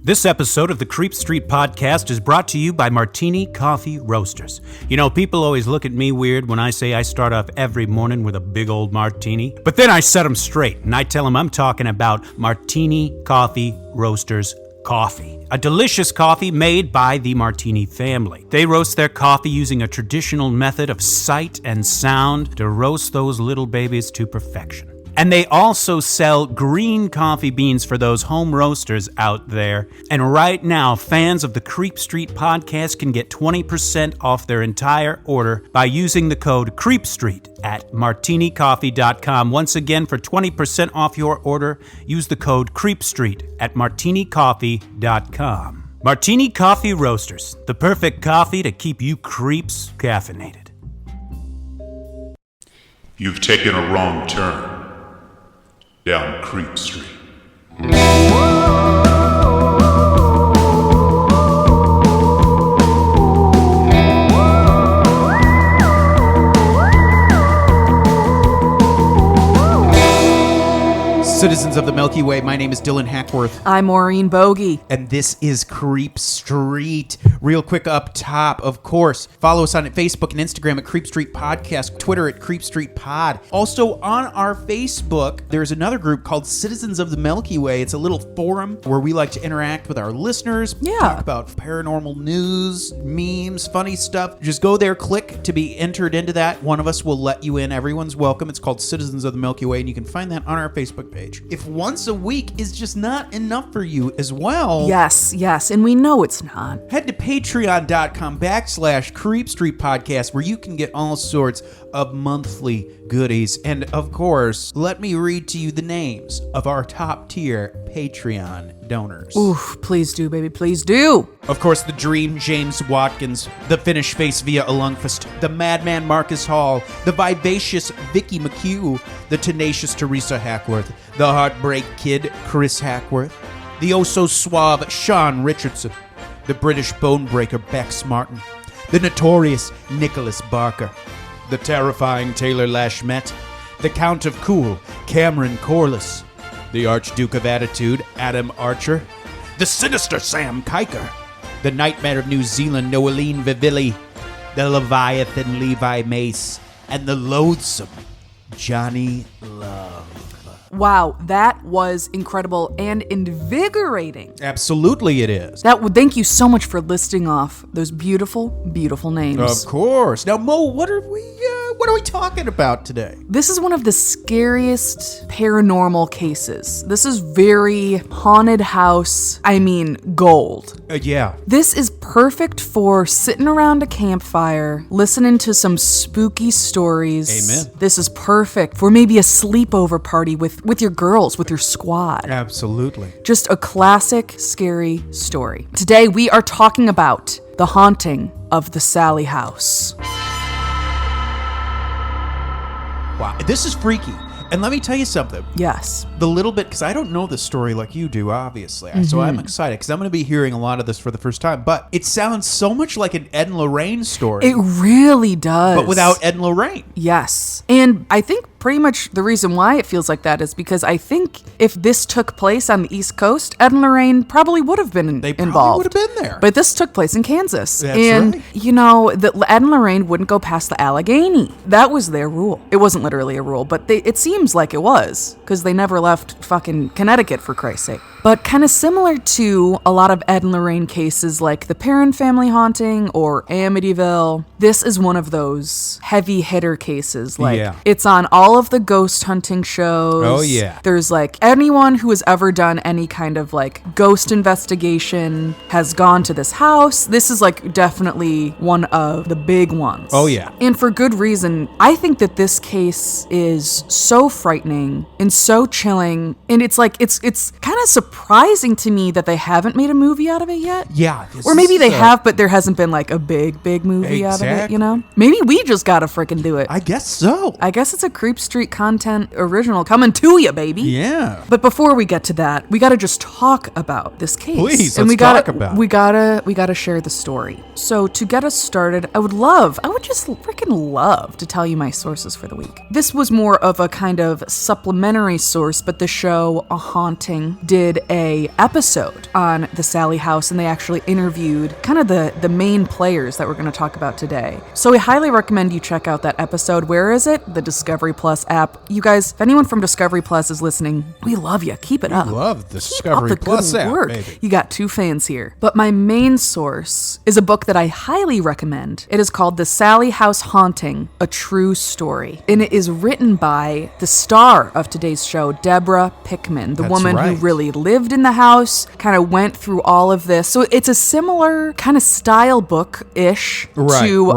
This episode of the Creep Street Podcast is brought to you by Martini Coffee Roasters. You know, people always look at me weird when I say I start off every morning with a big old martini. But then I set them straight, and I tell them I'm talking about Martini Coffee Roasters coffee. A delicious coffee made by the Martini family. They roast their coffee using a traditional method of sight and sound to roast those little babies to perfection. And they also sell green coffee beans for those home roasters out there. And right now, fans of the Creep Street Podcast can get 20% off their entire order by using the code CREEPSTREET at martinicoffee.com. Once again, for 20% off your order, use the code CREEPSTREET at martinicoffee.com. Martini Coffee Roasters, the perfect coffee to keep you creeps caffeinated. You've taken a wrong turn down Creep Street. Citizens of the Milky Way, my name is Dylan Hackworth. I'm Maureen Bogey. And this is Creep Street. Real quick up top, of course, follow us on Facebook and Instagram at Creep Street Podcast, Twitter at Creep Street Pod. Also on our Facebook, there's another group called Citizens of the Milky Way. It's a little forum where we like to interact with our listeners, talk about paranormal news, memes, funny stuff. Just go there, click to be entered into that. One of us will let you in. Everyone's welcome. It's called Citizens of the Milky Way, and you can find that on our Facebook page. If once a week is just not enough for you as well. Yes, and we know it's not. Head to patreon.com/Creep Street Podcast, where you can get all sorts of monthly goodies. And of course, let me read to you the names of our top tier Patreon donors. Oof, please do, baby, please do. Of course, the Dream James Watkins, the Finnish Face Via Alungfist, the Madman Marcus Hall, the Vivacious Vicky McHugh, the Tenacious Teresa Hackworth, the Heartbreak Kid Chris Hackworth, the oh-so-suave Sean Richardson, the British Bonebreaker Bex Martin, the Notorious Nicholas Barker, the Terrifying Taylor Lashmet, the Count of Cool Cameron Corliss, the Archduke of Attitude Adam Archer, the Sinister Sam Kiker, the Nightmare of New Zealand Noeline Vivilli, the Leviathan Levi Mace, and the Loathsome Johnny Love. Wow, that was incredible and invigorating. Absolutely it is. Thank you so much for listing off those beautiful, beautiful names. Of course. Now, Mo, what are we talking about today? This is one of the scariest paranormal cases. This is very haunted house, gold. Yeah. This is perfect for sitting around a campfire, listening to some spooky stories. Amen. This is perfect for maybe a sleepover party with your girls, with your squad. Absolutely. Just a classic, scary story. Today we are talking about the haunting of the Sallie House. Wow, this is freaky. And let me tell you something. Yes. The little bit, because I don't know this story like you do, obviously. So I'm excited, because I'm going to be hearing a lot of this for the first time. But it sounds so much like an Ed and Lorraine story. It really does. But without Ed and Lorraine. Yes. And I think pretty much the reason why it feels like that is because I think if this took place on the East Coast, Ed and Lorraine probably would have been They involved. probably would have been there. But this took place in Kansas. That's and, right. you know, Ed and Lorraine wouldn't go past the Allegheny. That was their rule. It wasn't literally a rule, but it seems like it was, because they never left fucking Connecticut, for Christ's sake. But kind of similar to a lot of Ed and Lorraine cases like the Perrin family haunting or Amityville, this is one of those heavy hitter cases. It's on all of the ghost hunting shows. Oh, yeah. There's anyone who has ever done any kind of ghost investigation has gone to this house. This is definitely one of the big ones. Oh, yeah. And for good reason. I think that this case is so frightening and so chilling. And it's kind of surprising to me that they haven't made a movie out of it yet. Yeah. Or maybe they have, but there hasn't been a big movie out of it, you know? Maybe we just gotta freaking do it. I guess so. I guess it's a Creep Street content original coming to you, baby. Yeah. But before we get to that, we gotta just talk about this case. Please, and let's talk about it. We gotta share the story. So to get us started, I would just freaking love to tell you my sources for the week. This was more of a kind of supplementary source, but the show A Haunting did a episode on the Sallie House, and they actually interviewed kind of the main players that we're going to talk about today. So we highly recommend you check out that episode. Where is it? The Discovery Plus app. You guys, if anyone from Discovery Plus is listening, we love you. Keep it up. Love the Discovery Plus app, baby. You got 2 fans here. But my main source is a book that I highly recommend. It is called The Sallie House Haunting, A True Story. And it is written by the star of today's show, Debra Pickman, the woman who really lived in the house, kind of went through all of this. So it's a similar kind of style book-ish to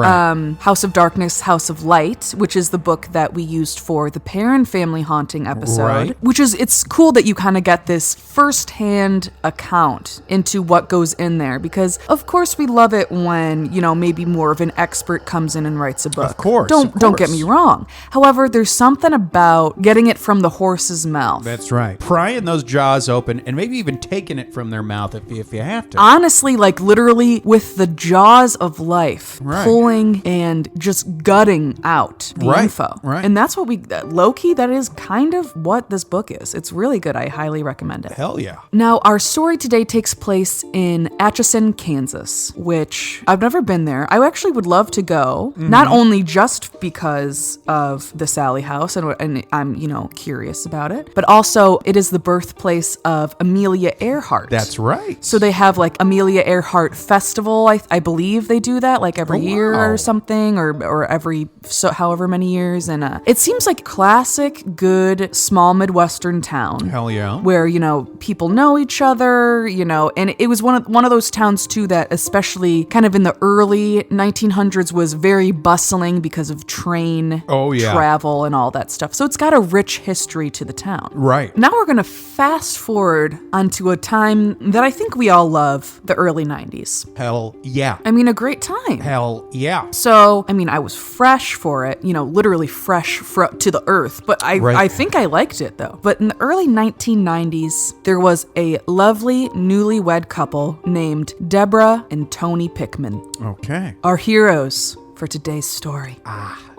House of Darkness, House of Light, which is the book that we used for the Perrin family haunting episode, which is, it's cool that you kind of get this first-hand account into what goes in there, because of course we love it when, you know, maybe more of an expert comes in and writes a book. Of course. Don't get me wrong. However, there's something about getting it from the horse's mouth. That's right. Prying those jaws open and maybe even taking it from their mouth if you have to. Honestly, like literally with the jaws of life, pulling and just gutting out the info. Right. And that's what low-key, that is kind of what this book is. It's really good. I highly recommend it. Hell yeah. Now, our story today takes place in Atchison, Kansas, which I've never been there. I actually would love to go, not only just because of the Sallie House, and I'm, you know, curious about it, but also it is the birthplace of Amelia Earhart. That's right. So they have like Amelia Earhart Festival. I believe they do that like every year or something, or every however many years. And it seems like classic, good, small Midwestern town. Hell yeah. Where, you know, people know each other, you know, and it was one of those towns too that especially kind of in the early 1900s was very bustling because of train travel and all that stuff. So it's got a rich history to the town. Right. Now we're going to fast forward onto a time that I think we all love, the early 90s. Hell yeah. I mean, a great time. Hell yeah. So, I mean, I was fresh for it, you know, literally fresh to the earth, but I think I liked it though. But in the early 1990s, there was a lovely newlywed couple named Debra and Tony Pickman. Okay. Our heroes for today's story.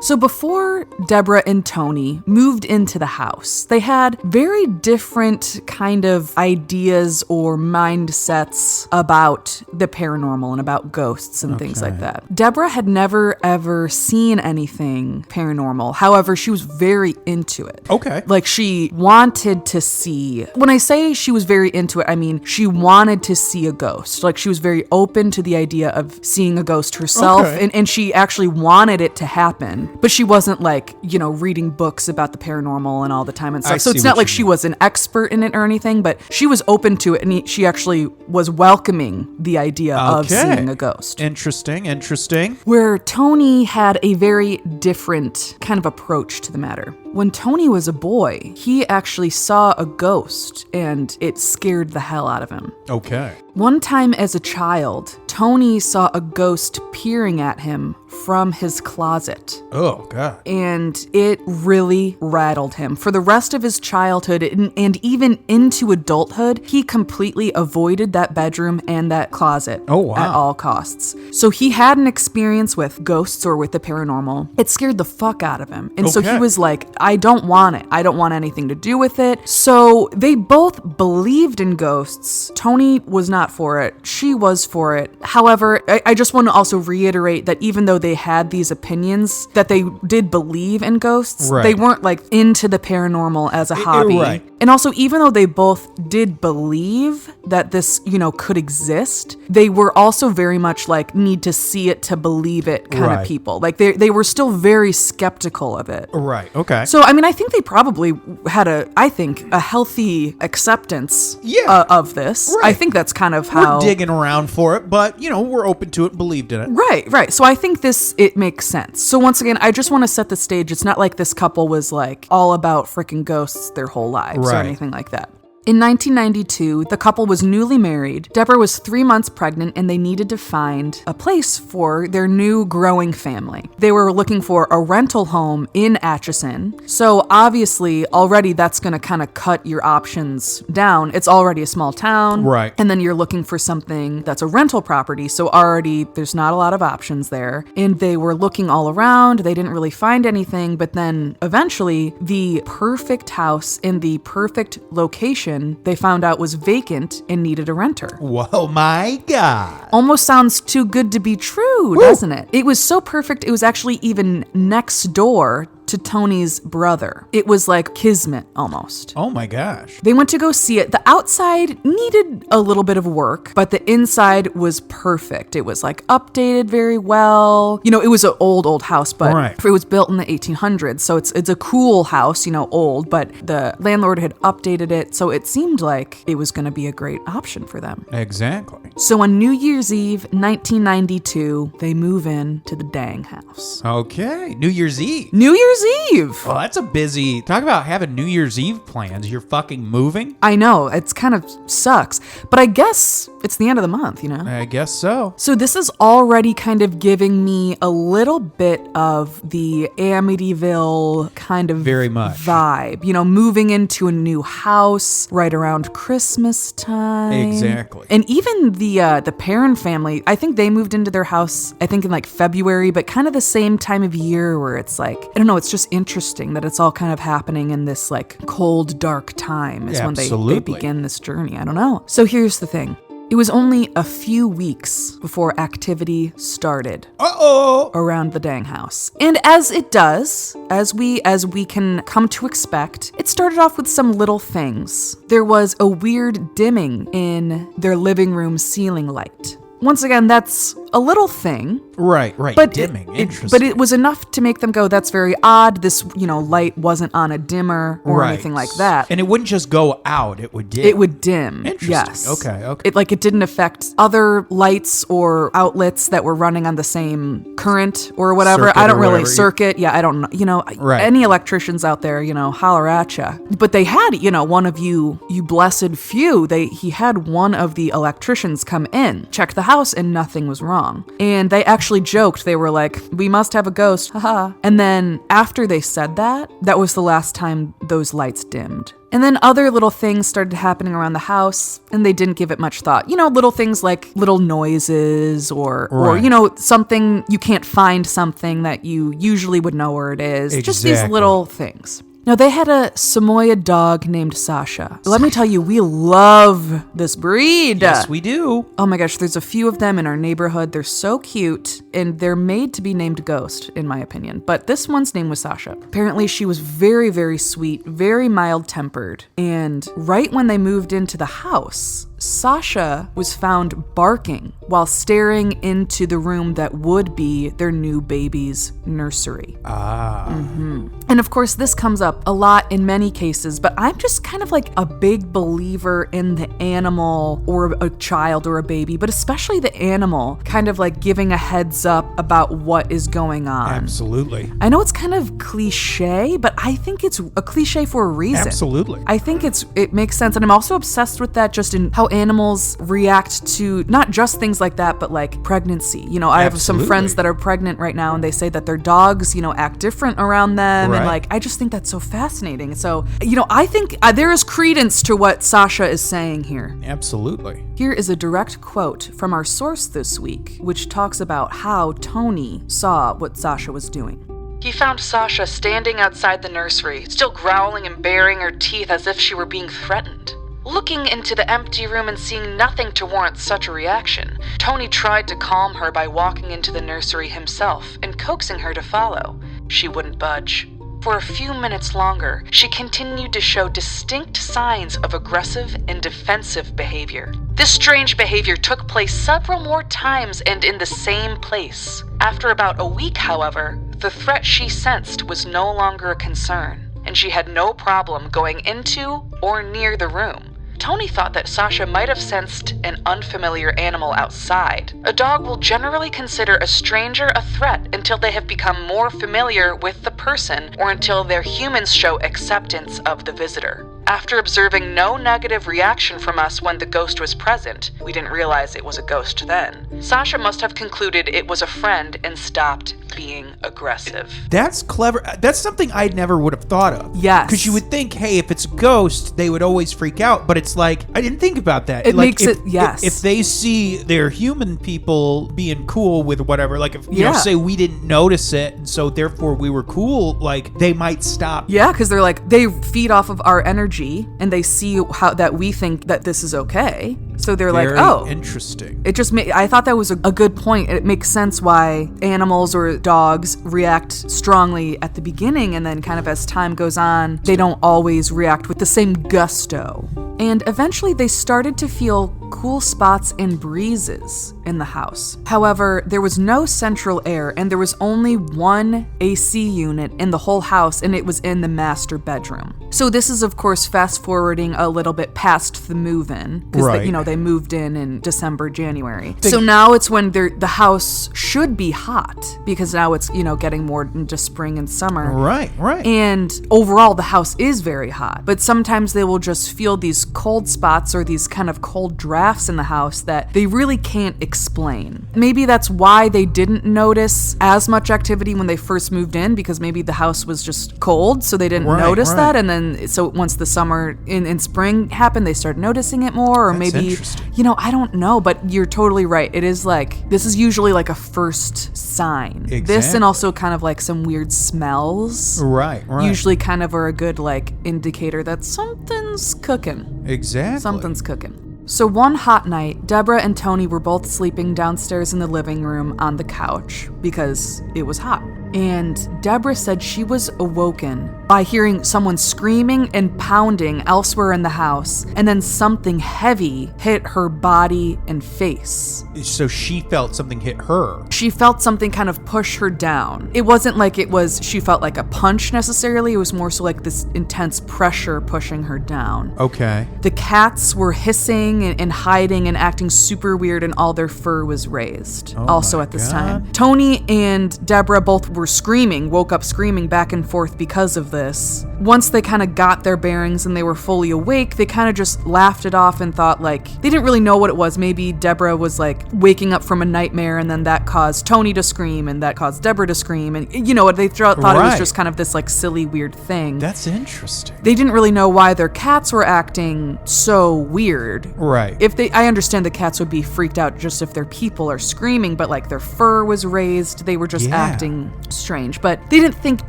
So before Debra and Tony moved into the house, they had very different kind of ideas or mindsets about the paranormal and about ghosts and things like that. Debra had never ever seen anything paranormal. However, she was very into it. Okay. Like she wanted to see, when I say she was very into it, I mean she wanted to see a ghost. Like she was very open to the idea of seeing a ghost herself, and she actually wanted it to happen. But she wasn't like, you know, reading books about the paranormal and all the time and stuff. So it's not like she was an expert in it or anything, but she was open to it, and she actually was welcoming the idea of seeing a ghost. Interesting. Where Tony had a very different kind of approach to the matter. When Tony was a boy, he actually saw a ghost, and it scared the hell out of him. Okay. One time as a child, Tony saw a ghost peering at him from his closet. Oh, God. And it really rattled him. For the rest of his childhood and even into adulthood, he completely avoided that bedroom and that closet at all costs. So he had an experience with ghosts or with the paranormal. It scared the fuck out of him. And so he was like, I don't want it. I don't want anything to do with it. So they both believed in ghosts. Tony was not for it. She was for it. However, I just want to also reiterate that even though they had these opinions, that they did believe in ghosts, they weren't like into the paranormal as a hobby. And also, even though they both did believe that this, you know, could exist, they were also very much like need to see it to believe it kind of people. Like they were still very skeptical of it. Right. Okay. So, I mean, I think they probably had a healthy acceptance of this. I think that's kind of how... We're digging around for it, but, you know, we're open to it, believed in it. Right. So I think it makes sense. So once again, I just want to set the stage. It's not like this couple was like all about freaking ghosts their whole lives or anything like that. In 1992, the couple was newly married. Debra was 3 months pregnant, and they needed to find a place for their new growing family. They were looking for a rental home in Atchison. So obviously, already that's going to kind of cut your options down. It's already a small town. Right. And then you're looking for something that's a rental property. So already there's not a lot of options there. And they were looking all around. They didn't really find anything. But then eventually, the perfect house in the perfect location in, they found out was vacant and needed a renter. Whoa, my God. Almost sounds too good to be true, doesn't it? It was so perfect, it was actually even next door to Tony's brother. It was like kismet almost. Oh my gosh. They went to go see it. The outside needed a little bit of work, but the inside was perfect. It was like updated very well. You know, it was an old house, but it was built in the 1800s. So it's a cool house, you know, old, but the landlord had updated it. So it seemed like it was going to be a great option for them. Exactly. So on New Year's Eve, 1992, they move in to the dang house. Okay. New Year's Eve. New Year's Eve. Well, that's a busy... Talk about having New Year's Eve plans. You're fucking moving? I know. It's kind of sucks. But I guess it's the end of the month, you know? I guess so. So this is already kind of giving me a little bit of the Amityville kind of very much vibe. You know, moving into a new house right around Christmas time. Exactly. And even the Perrin family, I think they moved into their house, I think in like February, but kind of the same time of year where it's like, I don't know, it's just interesting that it's all kind of happening in this like cold, dark time is when they begin this journey. I don't know. So here's the thing. It was only a few weeks before activity started around the dang house. And as it does, as we can come to expect, it started off with some little things. There was a weird dimming in their living room ceiling light. Once again, that's a little thing. Right. But dimming. Interesting. But it was enough to make them go, that's very odd. This, you know, light wasn't on a dimmer or anything like that. And it wouldn't just go out, it would dim. It would dim. Interesting. Yes. Okay. It didn't affect other lights or outlets that were running on the same current or whatever. Circuit I don't or really whatever. circuit. Yeah, I don't know. You know, any electricians out there, you know, holler at ya. But they had, you know, one of you blessed few, he had one of the electricians come in, check the house, and nothing was wrong. And they actually joked. They were like, we must have a ghost, haha. And then after they said that, that was the last time those lights dimmed. And then other little things started happening around the house, and they didn't give it much thought. You know, little things like little noises or you know, something, you can't find something that you usually would know where it is. Exactly. Just these little things. Now, they had a Samoyed dog named Sasha. Let me tell you, we love this breed. Yes, we do. Oh my gosh, there's a few of them in our neighborhood. They're so cute, and they're made to be named Ghost, in my opinion. But this one's name was Sasha. Apparently, she was very, very sweet, very mild-tempered. And right when they moved into the house, Sasha was found barking while staring into the room that would be their new baby's nursery. And of course, this comes up a lot in many cases, but I'm just kind of like a big believer in the animal or a child or a baby, but especially the animal kind of like giving a heads up about what is going on. Absolutely. I know it's kind of cliche, but I think it's a cliche for a reason. Absolutely. I think it makes sense. And I'm also obsessed with that just in how animals react to not just things like that, but like pregnancy. You know, I have some friends that are pregnant right now, and they say that their dogs, you know, act different around them. And like, I just think that's so fascinating. So, you know, I think there is credence to what Sasha is saying here. Absolutely. Here is a direct quote from our source this week, which talks about how Tony saw what Sasha was doing. He found Sasha standing outside the nursery, still growling and baring her teeth as if she were being threatened. Looking into the empty room and seeing nothing to warrant such a reaction, Tony tried to calm her by walking into the nursery himself and coaxing her to follow. She wouldn't budge. For a few minutes longer, she continued to show distinct signs of aggressive and defensive behavior. This strange behavior took place several more times and in the same place. After about a week, however, the threat she sensed was no longer a concern, and she had no problem going into or near the room. Tony thought that Sasha might have sensed an unfamiliar animal outside. A dog will generally consider a stranger a threat until they have become more familiar with the person or until their humans show acceptance of the visitor. After observing no negative reaction from us when the ghost was present, we didn't realize it was a ghost then, Sasha must have concluded it was a friend and stopped being aggressive. That's clever. That's something I never would have thought of. Yes. Because you would think, hey, if it's a ghost, they would always freak out. But it's like, I didn't think about that. It like, makes it, yes. If they see their human people being cool with whatever, like if, you know, say we didn't notice it, and so therefore we were cool, like they might stop. Yeah, because they're like, they feed off of our energy bougie, and they see how that we think that this is okay. So they're Very like, oh, interesting. it just I thought that was a good point. It makes sense why animals or dogs react strongly at the beginning, and then kind of as time goes on, they don't always react with the same gusto. And eventually they started to feel cool spots and breezes in the house. However, there was no central air, and there was only one AC unit in the whole house, and it was in the master bedroom. So this is, of course, fast forwarding a little bit past the move-in, because Right. they moved in December, January. So now it's when the house should be hot, because now it's getting more into spring and summer. Right. And overall, the house is very hot. But sometimes they will just feel these cold spots or these kind of cold drafts in the house that they really can't explain. Maybe that's why they didn't notice as much activity when they first moved in, because maybe the house was just cold, so they didn't notice that. And then, so once the summer in spring happened, they started noticing it more. Or That's maybe, interesting. I don't know, but you're totally right. It is this is usually like a first sign. Exactly. This and also kind of like some weird smells. Right. Usually kind of are a good indicator that something's cooking. Exactly. Something's cooking. So one hot night, Debra and Tony were both sleeping downstairs in the living room on the couch because it was hot. And Debra said she was awoken by hearing someone screaming and pounding elsewhere in the house, and then something heavy hit her body and face. So she felt something hit her. She felt something kind of push her down. It wasn't like she felt like a punch necessarily. It was more so like this intense pressure pushing her down. Okay. The cats were hissing and hiding and acting super weird, and all their fur was raised. Also at this time. Tony and Debra both woke up screaming back and forth because of this. Once they kind of got their bearings and they were fully awake, they kind of just laughed it off and thought they didn't really know what it was. Maybe Debra was waking up from a nightmare, and then that caused Tony to scream, and that caused Debra to scream, and they thought it was just kind of this silly weird thing. That's interesting. They didn't really know why their cats were acting so weird. Right. I understand the cats would be freaked out just if their people are screaming, but their fur was raised, they were just acting strange. But they didn't think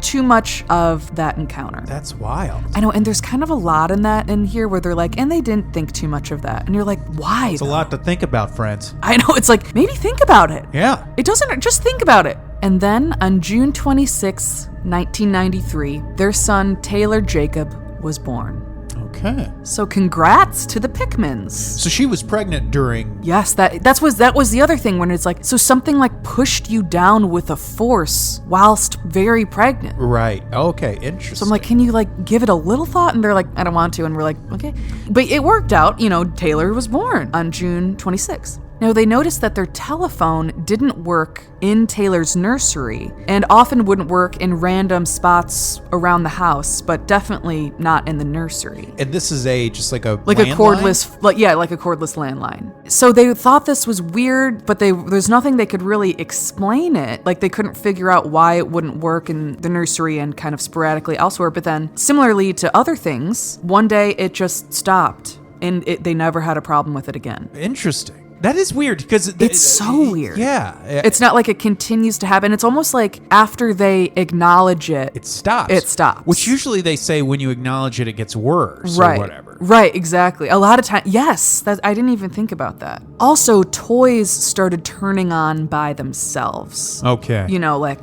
too much of that encounter. That's wild. I know, and there's kind of a lot in here where they're and they didn't think too much of that. And you're why? It's a lot to think about, friends. I know, it's maybe think about it. Yeah. It doesn't, just think about it. And then on June 26, 1993, their son, Taylor Jacob, was born. Okay. So congrats to the Pickmans. So she was pregnant during... Yes, that was the other thing when it's so something pushed you down with a force whilst very pregnant. Right. Okay, interesting. So I'm can you give it a little thought? And they're I don't want to. And we're okay. But it worked out. Taylor was born on June 26th. Now, they noticed that their telephone didn't work in Taylor's nursery and often wouldn't work in random spots around the house, but definitely not in the nursery. And this is just like a cordless, like a cordless landline. So they thought this was weird, but there's nothing they could really explain it. They couldn't figure out why it wouldn't work in the nursery and kind of sporadically elsewhere. But then, similarly to other things, one day it just stopped, and they never had a problem with it again. Interesting. That is weird because it's so weird. Yeah. It's not it continues to happen. It's almost after they acknowledge it, it stops. Which usually they say when you acknowledge it, it gets worse or whatever. Right, exactly. A lot of time, yes, I didn't even think about that. Also, toys started turning on by themselves. Okay.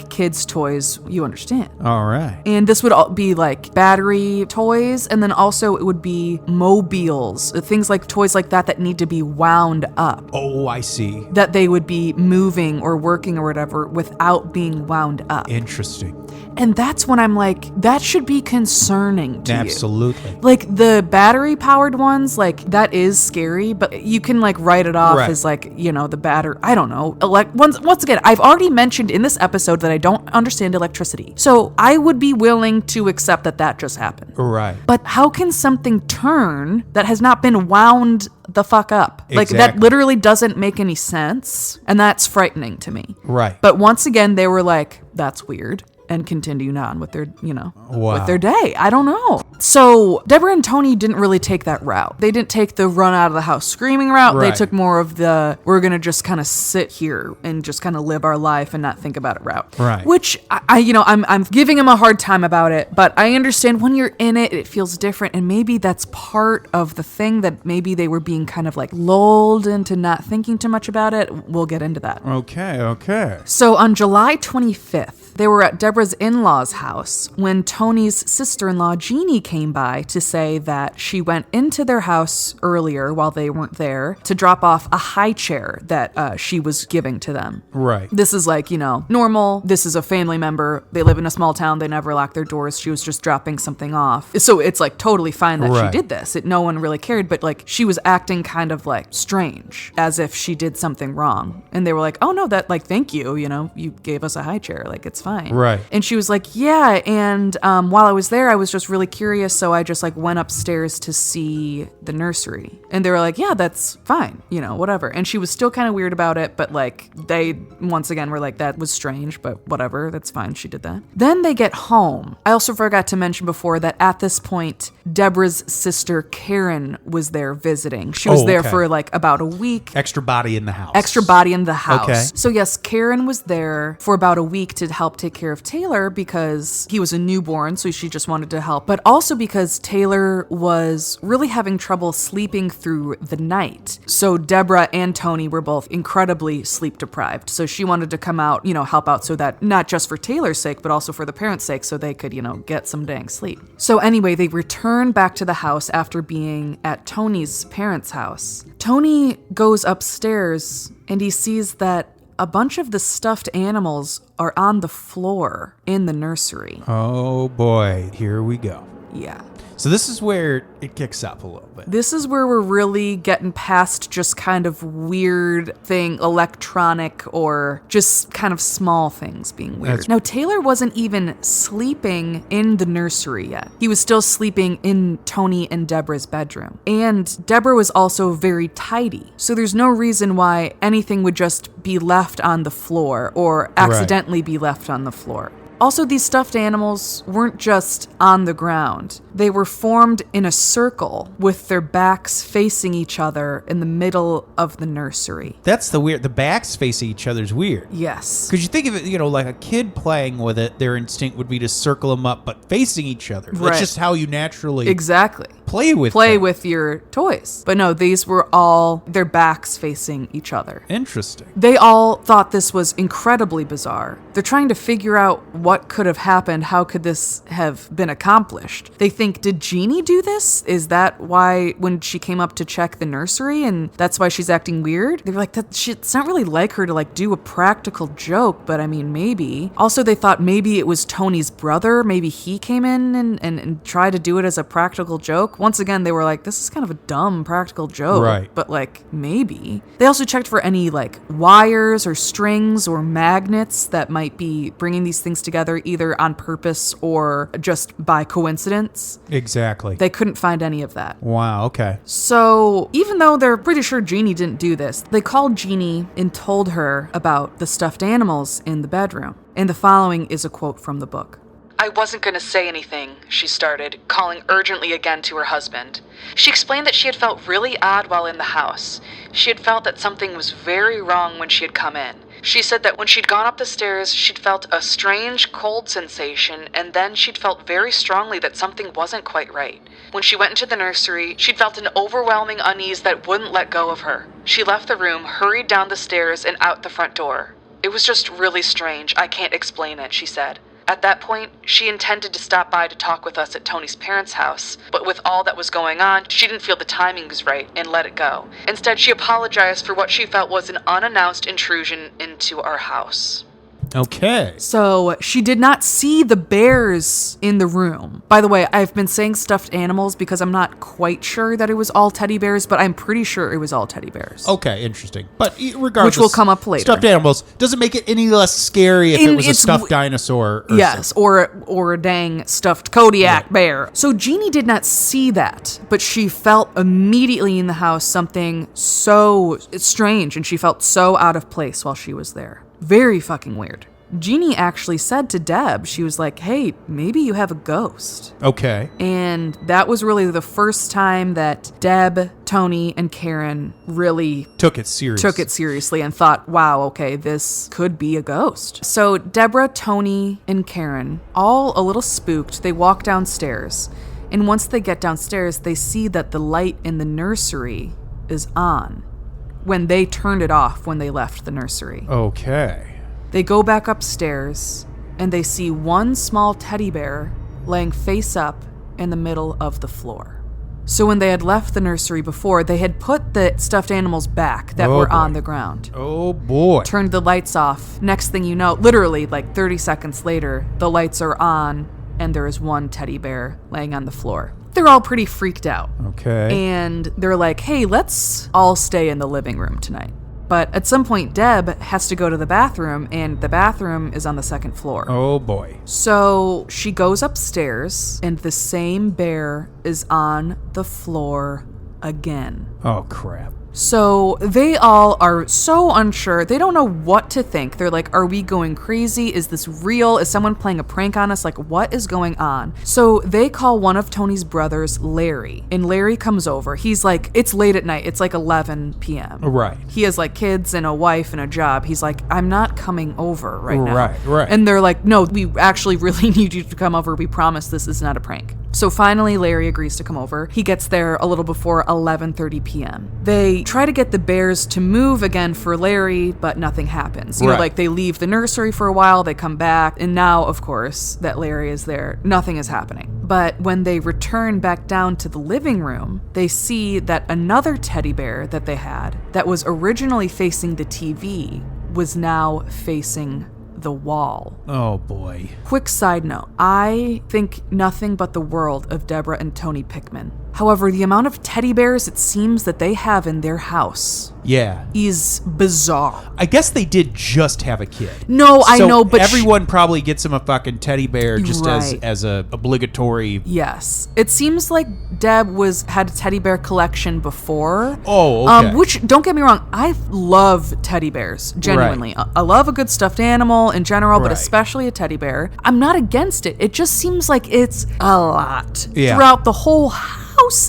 Kids' toys, you understand. All right. And this would all be battery toys, and then also it would be mobiles, things toys that need to be wound up. Oh, I see. That they would be moving or working or whatever without being wound up. Interesting. And that's when I'm that should be concerning to Absolutely. you. The battery-powered ones, that is scary, but you can, write it off as, the battery, I don't know. Once again, I've already mentioned in this episode that I don't understand electricity. So I would be willing to accept that just happened. Right. But how can something turn that has not been wound the fuck up? Exactly. That literally doesn't make any sense, and that's frightening to me. Right. But once again, they were that's weird. and continued on with their, Wow. with their day. I don't know. So Debra and Tony didn't really take that route. They didn't take the run out of the house screaming route. Right. They took more of the, we're going to just kind of sit here and just kind of live our life and not think about it route. Right. Which I'm giving them a hard time about it, but I understand when you're in it, it feels different. And maybe that's part of the thing that maybe they were being kind of like lulled into not thinking too much about it. We'll get into that. Okay. So on July 25th, they were at Debra's in-laws' house when Tony's sister-in-law Jeannie came by to say that she went into their house earlier while they weren't there to drop off a high chair that she was giving to them. Right. This is like, normal. This is a family member. They live in a small town. They never lock their doors. She was just dropping something off. So it's like totally fine that Right. she did this. No one really cared, but like she was acting kind of like strange, as if she did something wrong. And they were like, oh no, that like, thank you. You gave us a high chair. Like it's fine. Right. And she was like, yeah. And while I was there, I was just really curious. So I just like went upstairs to see the nursery. And they were like, yeah, that's fine. Whatever. And she was still kind of weird about it. But like they once again were like, that was strange, but whatever. That's fine. She did that. Then they get home. I also forgot to mention before that at this point, Debra's sister Karen was there visiting. She was there for like about a week. Extra body in the house. Okay. So yes, Karen was there for about a week to help take care of Taylor because he was a newborn, so she just wanted to help. But also because Taylor was really having trouble sleeping through the night. So Debra and Tony were both incredibly sleep deprived. So she wanted to come out, help out so that not just for Taylor's sake, but also for the parents' sake, so they could, get some dang sleep. So anyway, they return back to the house after being at Tony's parents' house. Tony goes upstairs and he sees that a bunch of the stuffed animals are on the floor in the nursery. Oh boy, here we go. Yeah. So this is where it kicks up a little bit. This is where we're really getting past just kind of weird thing, electronic, or just kind of small things being weird. Now, Taylor wasn't even sleeping in the nursery yet. He was still sleeping in Tony and Debra's bedroom. And Debra was also very tidy. So there's no reason why anything would just be left on the floor or accidentally be left on the floor. Also, these stuffed animals weren't just on the ground. They were formed in a circle with their backs facing each other in the middle of the nursery. That's the backs facing each other is weird. Yes. Because you think of it, like a kid playing with it, their instinct would be to circle them up, but facing each other. Right. That's just how you naturally play with your toys. But no, these were all their backs facing each other. Interesting. They all thought this was incredibly bizarre. They're trying to figure out what could have happened. How could this have been accomplished? They think, did Jeannie do this? Is that why when she came up to check the nursery and that's why she's acting weird? They were like, it's not really like her to like do a practical joke, but I mean, maybe. Also, they thought maybe it was Tony's brother. Maybe he came in and tried to do it as a practical joke. Once again, they were like, this is kind of a dumb practical joke. Right. But like, maybe. They also checked for any like wires or strings or magnets that might be bringing these things together either on purpose or just by coincidence. Exactly. They couldn't find any of that. Wow, okay. So even though they're pretty sure Jeannie didn't do this, they called Jeannie and told her about the stuffed animals in the bedroom. And the following is a quote from the book. I wasn't going to say anything, she started, calling urgently again to her husband. She explained that she had felt really odd while in the house. She had felt that something was very wrong when she had come in. She said that when she'd gone up the stairs, she'd felt a strange cold sensation, and then she'd felt very strongly that something wasn't quite right. When she went into the nursery, she'd felt an overwhelming unease that wouldn't let go of her. She left the room, hurried down the stairs, and out the front door. It was just really strange. I can't explain it, she said. At that point, she intended to stop by to talk with us at Tony's parents' house, but with all that was going on, she didn't feel the timing was right and let it go. Instead, she apologized for what she felt was an unannounced intrusion into our house. Okay. So she did not see the bears in the room. By the way, I've been saying stuffed animals because I'm not quite sure that it was all teddy bears, but I'm pretty sure it was all teddy bears. Okay, interesting. But regardless, which will come up later. Stuffed animals doesn't make it any less scary if it was a stuffed dinosaur. Or a dang stuffed Kodiak bear. So Jeannie did not see that, but she felt immediately in the house something so strange, and she felt so out of place while she was there. Very fucking weird. Jeannie actually said to Deb, she was like, hey, maybe you have a ghost. Okay. And that was really the first time that Deb, Tony, and Karen really took it seriously and thought, wow, okay, this could be a ghost. So Debra, Tony, and Karen, all a little spooked, they walk downstairs. And once they get downstairs, they see that the light in the nursery is on when they turned it off when they left the nursery. Okay. They go back upstairs and they see one small teddy bear laying face up in the middle of the floor. So when they had left the nursery before, they had put the stuffed animals back that were on the ground. Oh boy. Turned the lights off. Next thing you know, literally like 30 seconds later, the lights are on and there is one teddy bear laying on the floor. They're all pretty freaked out. Okay. And they're like, hey, let's all stay in the living room tonight. But at some point, Deb has to go to the bathroom, and the bathroom is on the second floor. Oh, boy. So she goes upstairs, and the same bear is on the floor again. Oh, crap. So they all are so unsure. They don't know what to think. They're like, are we going crazy? Is this real? Is someone playing a prank on us? Like, what is going on? So they call one of Tony's brothers, Larry, and Larry comes over. He's like, it's late at night. It's like 11 p.m. Right. He has like kids and a wife and a job. He's like, I'm not coming over right now. Right. And they're like, no, we actually really need you to come over. We promise this is not a prank. So finally, Larry agrees to come over. He gets there a little before 11:30 p.m. They try to get the bears to move again for Larry, but nothing happens. You know, like they leave the nursery for a while, they come back, and now, of course, that Larry is there, nothing is happening. But when they return back down to the living room, they see that another teddy bear that they had that was originally facing the TV was now facing the wall. Oh boy. Quick side note, I think nothing but the world of Debra and Tony Pickman. However, the amount of teddy bears it seems that they have in their house is bizarre. I guess they did just have a kid. No, I know, but everyone probably gets him a fucking teddy bear just as a obligatory. Yes. It seems like Deb had a teddy bear collection before. Oh, okay. Which, don't get me wrong, I love teddy bears, genuinely. Right. I love a good stuffed animal in general, but especially a teddy bear. I'm not against it. It just seems like it's a lot throughout the whole house.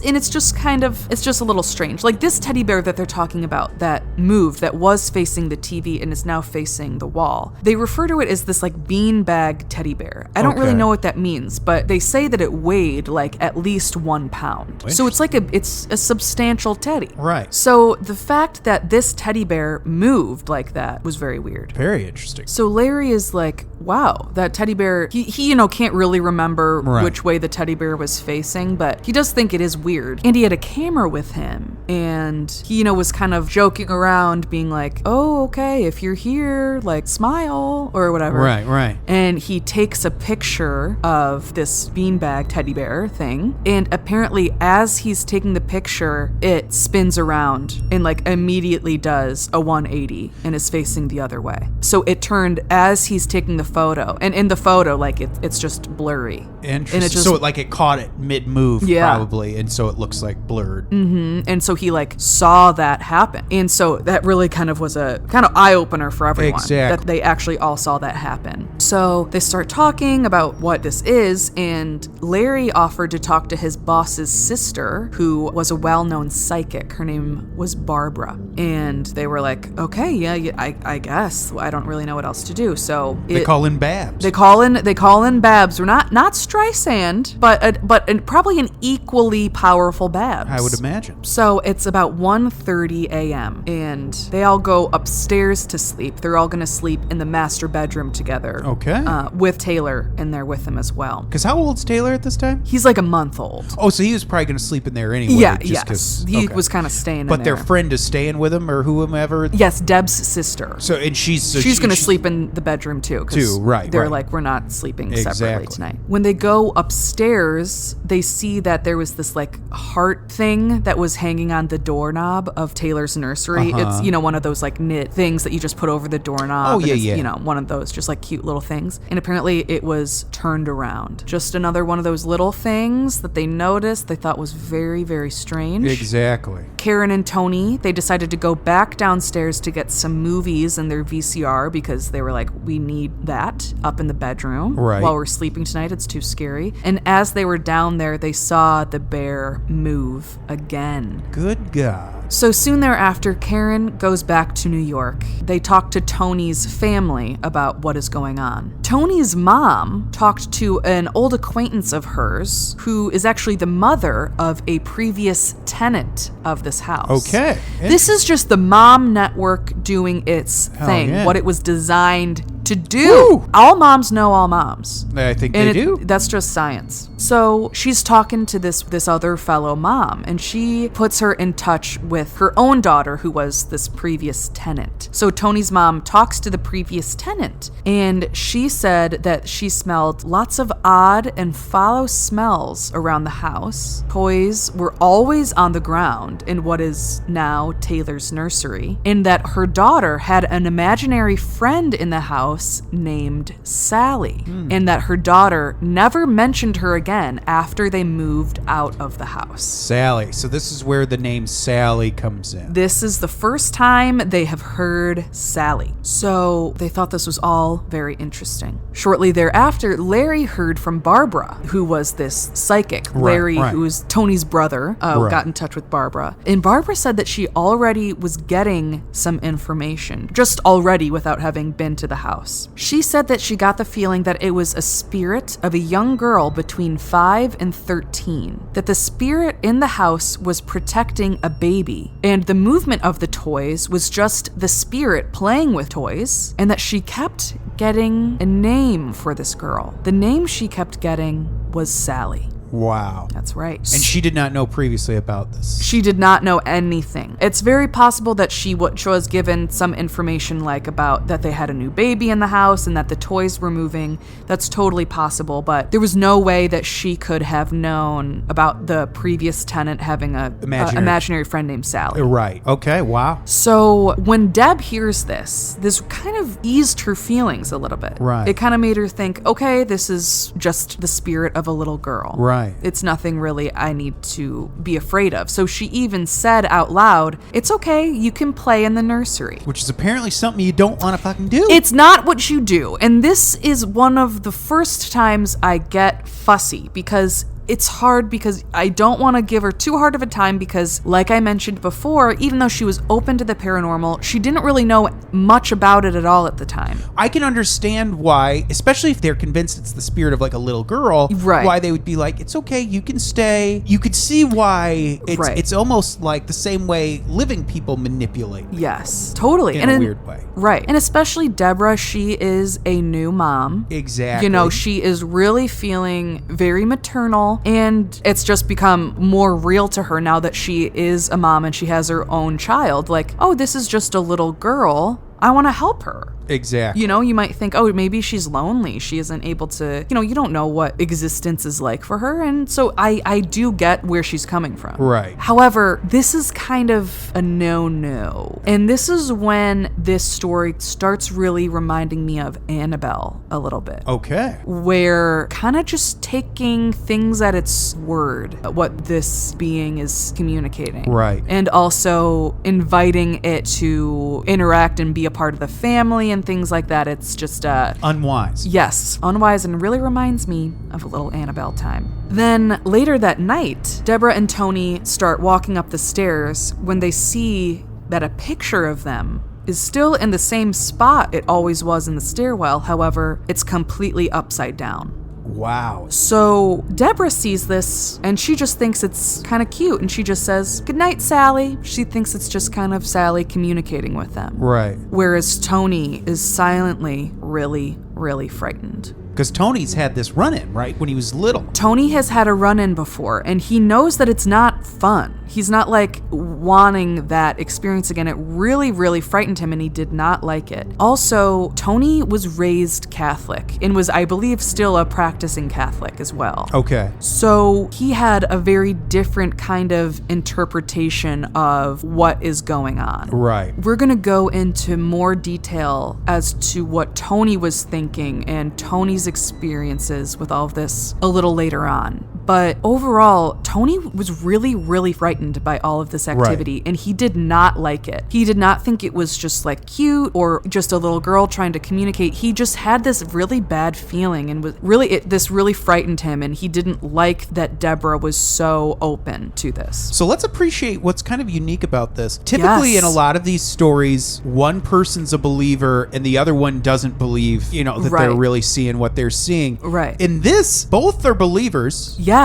And it's just a little strange. Like this teddy bear that they're talking about that moved, that was facing the TV and is now facing the wall. They refer to it as this like beanbag teddy bear. I don't really know what that means, but they say that it weighed like at least 1 pound. So it's like it's a substantial teddy. Right. So the fact that this teddy bear moved like that was very weird. Very interesting. So Larry is like, wow, that teddy bear, he can't really remember which way the teddy bear was facing, but he does think it is weird. And he had a camera with him, and he, was kind of joking around, being like, oh, okay, if you're here, like, smile, or whatever. Right. And he takes a picture of this beanbag teddy bear thing, and apparently as he's taking the picture, it spins around and, like, immediately does a 180 and is facing the other way. So it turned as he's taking the photo, and in the photo, like, it's just blurry. Interesting. And so it caught it mid-move, probably, and so it looks like blurred. Mm-hmm. And so he like saw that happen, and so that really kind of was a kind of eye-opener for everyone. Exactly. That they actually all saw that happen. So they start talking about what this is, and Larry offered to talk to his boss's sister, who was a well-known psychic. Her name was Barbara, and they were like, okay, yeah, I guess I don't really know what else to do. So they call in Babs. They call in Babs. We're not Streisand, but probably an equally powerful Babs. I would imagine. So it's about 1:30 a.m. and they all go upstairs to sleep. They're all going to sleep in the master bedroom together. Okay. With Taylor in there with them as well. Because how old's Taylor at this time? He's like a month old. Oh, so he was probably going to sleep in there anyway. Yeah, yes. He was kind of staying in there. But their friend is staying with him or whomever? Yes, Deb's sister. So, and she's going to sleep in the bedroom too. Right. They're like, we're not sleeping separately tonight. When they go upstairs, they see that there was this like heart thing that was hanging on the doorknob of Taylor's nursery. It's, you know, one of those like knit things that you just put over the doorknob. Oh, yeah, yeah. You know, one of those just like cute little things. And apparently it was turned around. Just another one of those little things that they noticed they thought was very, very strange. Exactly. Karen and Tony, they decided to go back downstairs to get some movies in their VCR because they were like, we need that up in the bedroom while we're sleeping tonight. It's too scary. And as they were down there, they saw the bear move again. Good God. So soon thereafter, Karen goes back to New York. They talk to Tony's family about what is going on. Tony's mom talked to an old acquaintance of hers who is actually the mother of a previous tenant of this house. Okay. This is just the mom network doing its thing, yeah. what it was designed to do. Woo! All moms know all moms. I think they do. That's just science. So she's talking to this other fellow mom, and she puts her in touch with her own daughter, who was this previous tenant. So Tony's mom talks to the previous tenant, and she said that she smelled lots of odd and foul smells around the house. Toys were always on the ground in what is now Taylor's nursery, and that her daughter had an imaginary friend in the house named Sallie, and that her daughter never mentioned her again after they moved out of the house. Sallie. So this is where the name Sallie comes in. This is the first time they have heard Sallie. So they thought this was all very interesting. Shortly thereafter, Larry heard from Barbara, who was this psychic. Larry, who was Tony's brother, got in touch with Barbara. And Barbara said that she already was getting some information, just already without having been to the house. She said that she got the feeling that it was a spirit of a young girl between 5 and 13, that the spirit in the house was protecting a baby, and the movement of the toys was just the spirit playing with toys, and that she kept getting a name for this girl. The name she kept getting was Sallie. Wow. That's right. And she did not know previously about this. She did not know anything. It's very possible that she was given some information like about that they had a new baby in the house and that the toys were moving. That's totally possible, but there was no way that she could have known about the previous tenant having a imaginary friend named Sallie. Right. Okay. Wow. So when Deb hears this kind of eased her feelings a little bit. Right. It kind of made her think, okay, this is just the spirit of a little girl. Right. It's nothing really I need to be afraid of. So she even said out loud, it's okay, you can play in the nursery. Which is apparently something you don't want to fucking do. It's not what you do. And this is one of the first times I get fussy because it's hard because I don't want to give her too hard of a time because, like I mentioned before, even though she was open to the paranormal, she didn't really know much about it at all at the time. I can understand why, especially if they're convinced it's the spirit of like a little girl, why they would be like, it's okay, you can stay. You could see why it's almost like the same way living people manipulate. Yes, totally. In a weird way. Right. And especially Deborah, she is a new mom. Exactly. You know, she is really feeling very maternal. And it's just become more real to her now that she is a mom and she has her own child. Like, oh, this is just a little girl. I want to help her. Exactly. You know, you might think, oh, maybe she's lonely. She isn't able to, you know, you don't know what existence is like for her. And so I do get where she's coming from. Right. However, this is kind of a no-no. And this is when this story starts really reminding me of Annabelle a little bit. Okay. Where kind of just taking things at its word, what this being is communicating. Right. And also inviting it to interact and be a part of the family and things like that. It's just unwise. Yes, unwise, and really reminds me of a little Annabelle time. Then later that night, Debra and Tony start walking up the stairs when they see that a picture of them is still in the same spot it always was in the stairwell. However, it's completely upside down. Wow. So Debra sees this and she just thinks it's kind of cute and she just says, "Good night, Sallie." She thinks it's just kind of Sallie communicating with them. Right. Whereas Tony is silently really, really frightened. Because Tony's had this run-in, right, when he was little. Tony has had a run-in before, and he knows that it's not fun. He's not, like, wanting that experience again. It really, really frightened him, and he did not like it. Also, Tony was raised Catholic and was, I believe, still a practicing Catholic as well. Okay. So he had a very different kind of interpretation of what is going on. Right. We're going to go into more detail as to what Tony was thinking and Tony's experiences with all of this a little later on. But overall, Tony was really, really frightened by all of this activity, and he did not like it. He did not think it was just like cute or just a little girl trying to communicate. He just had this really bad feeling and was really, this really frightened him, and he didn't like that Debra was so open to this. So let's appreciate what's kind of unique about this. Typically in a lot of these stories, one person's a believer and the other one doesn't believe, that they're really seeing what they're seeing. Right. In this, both are believers. Yes.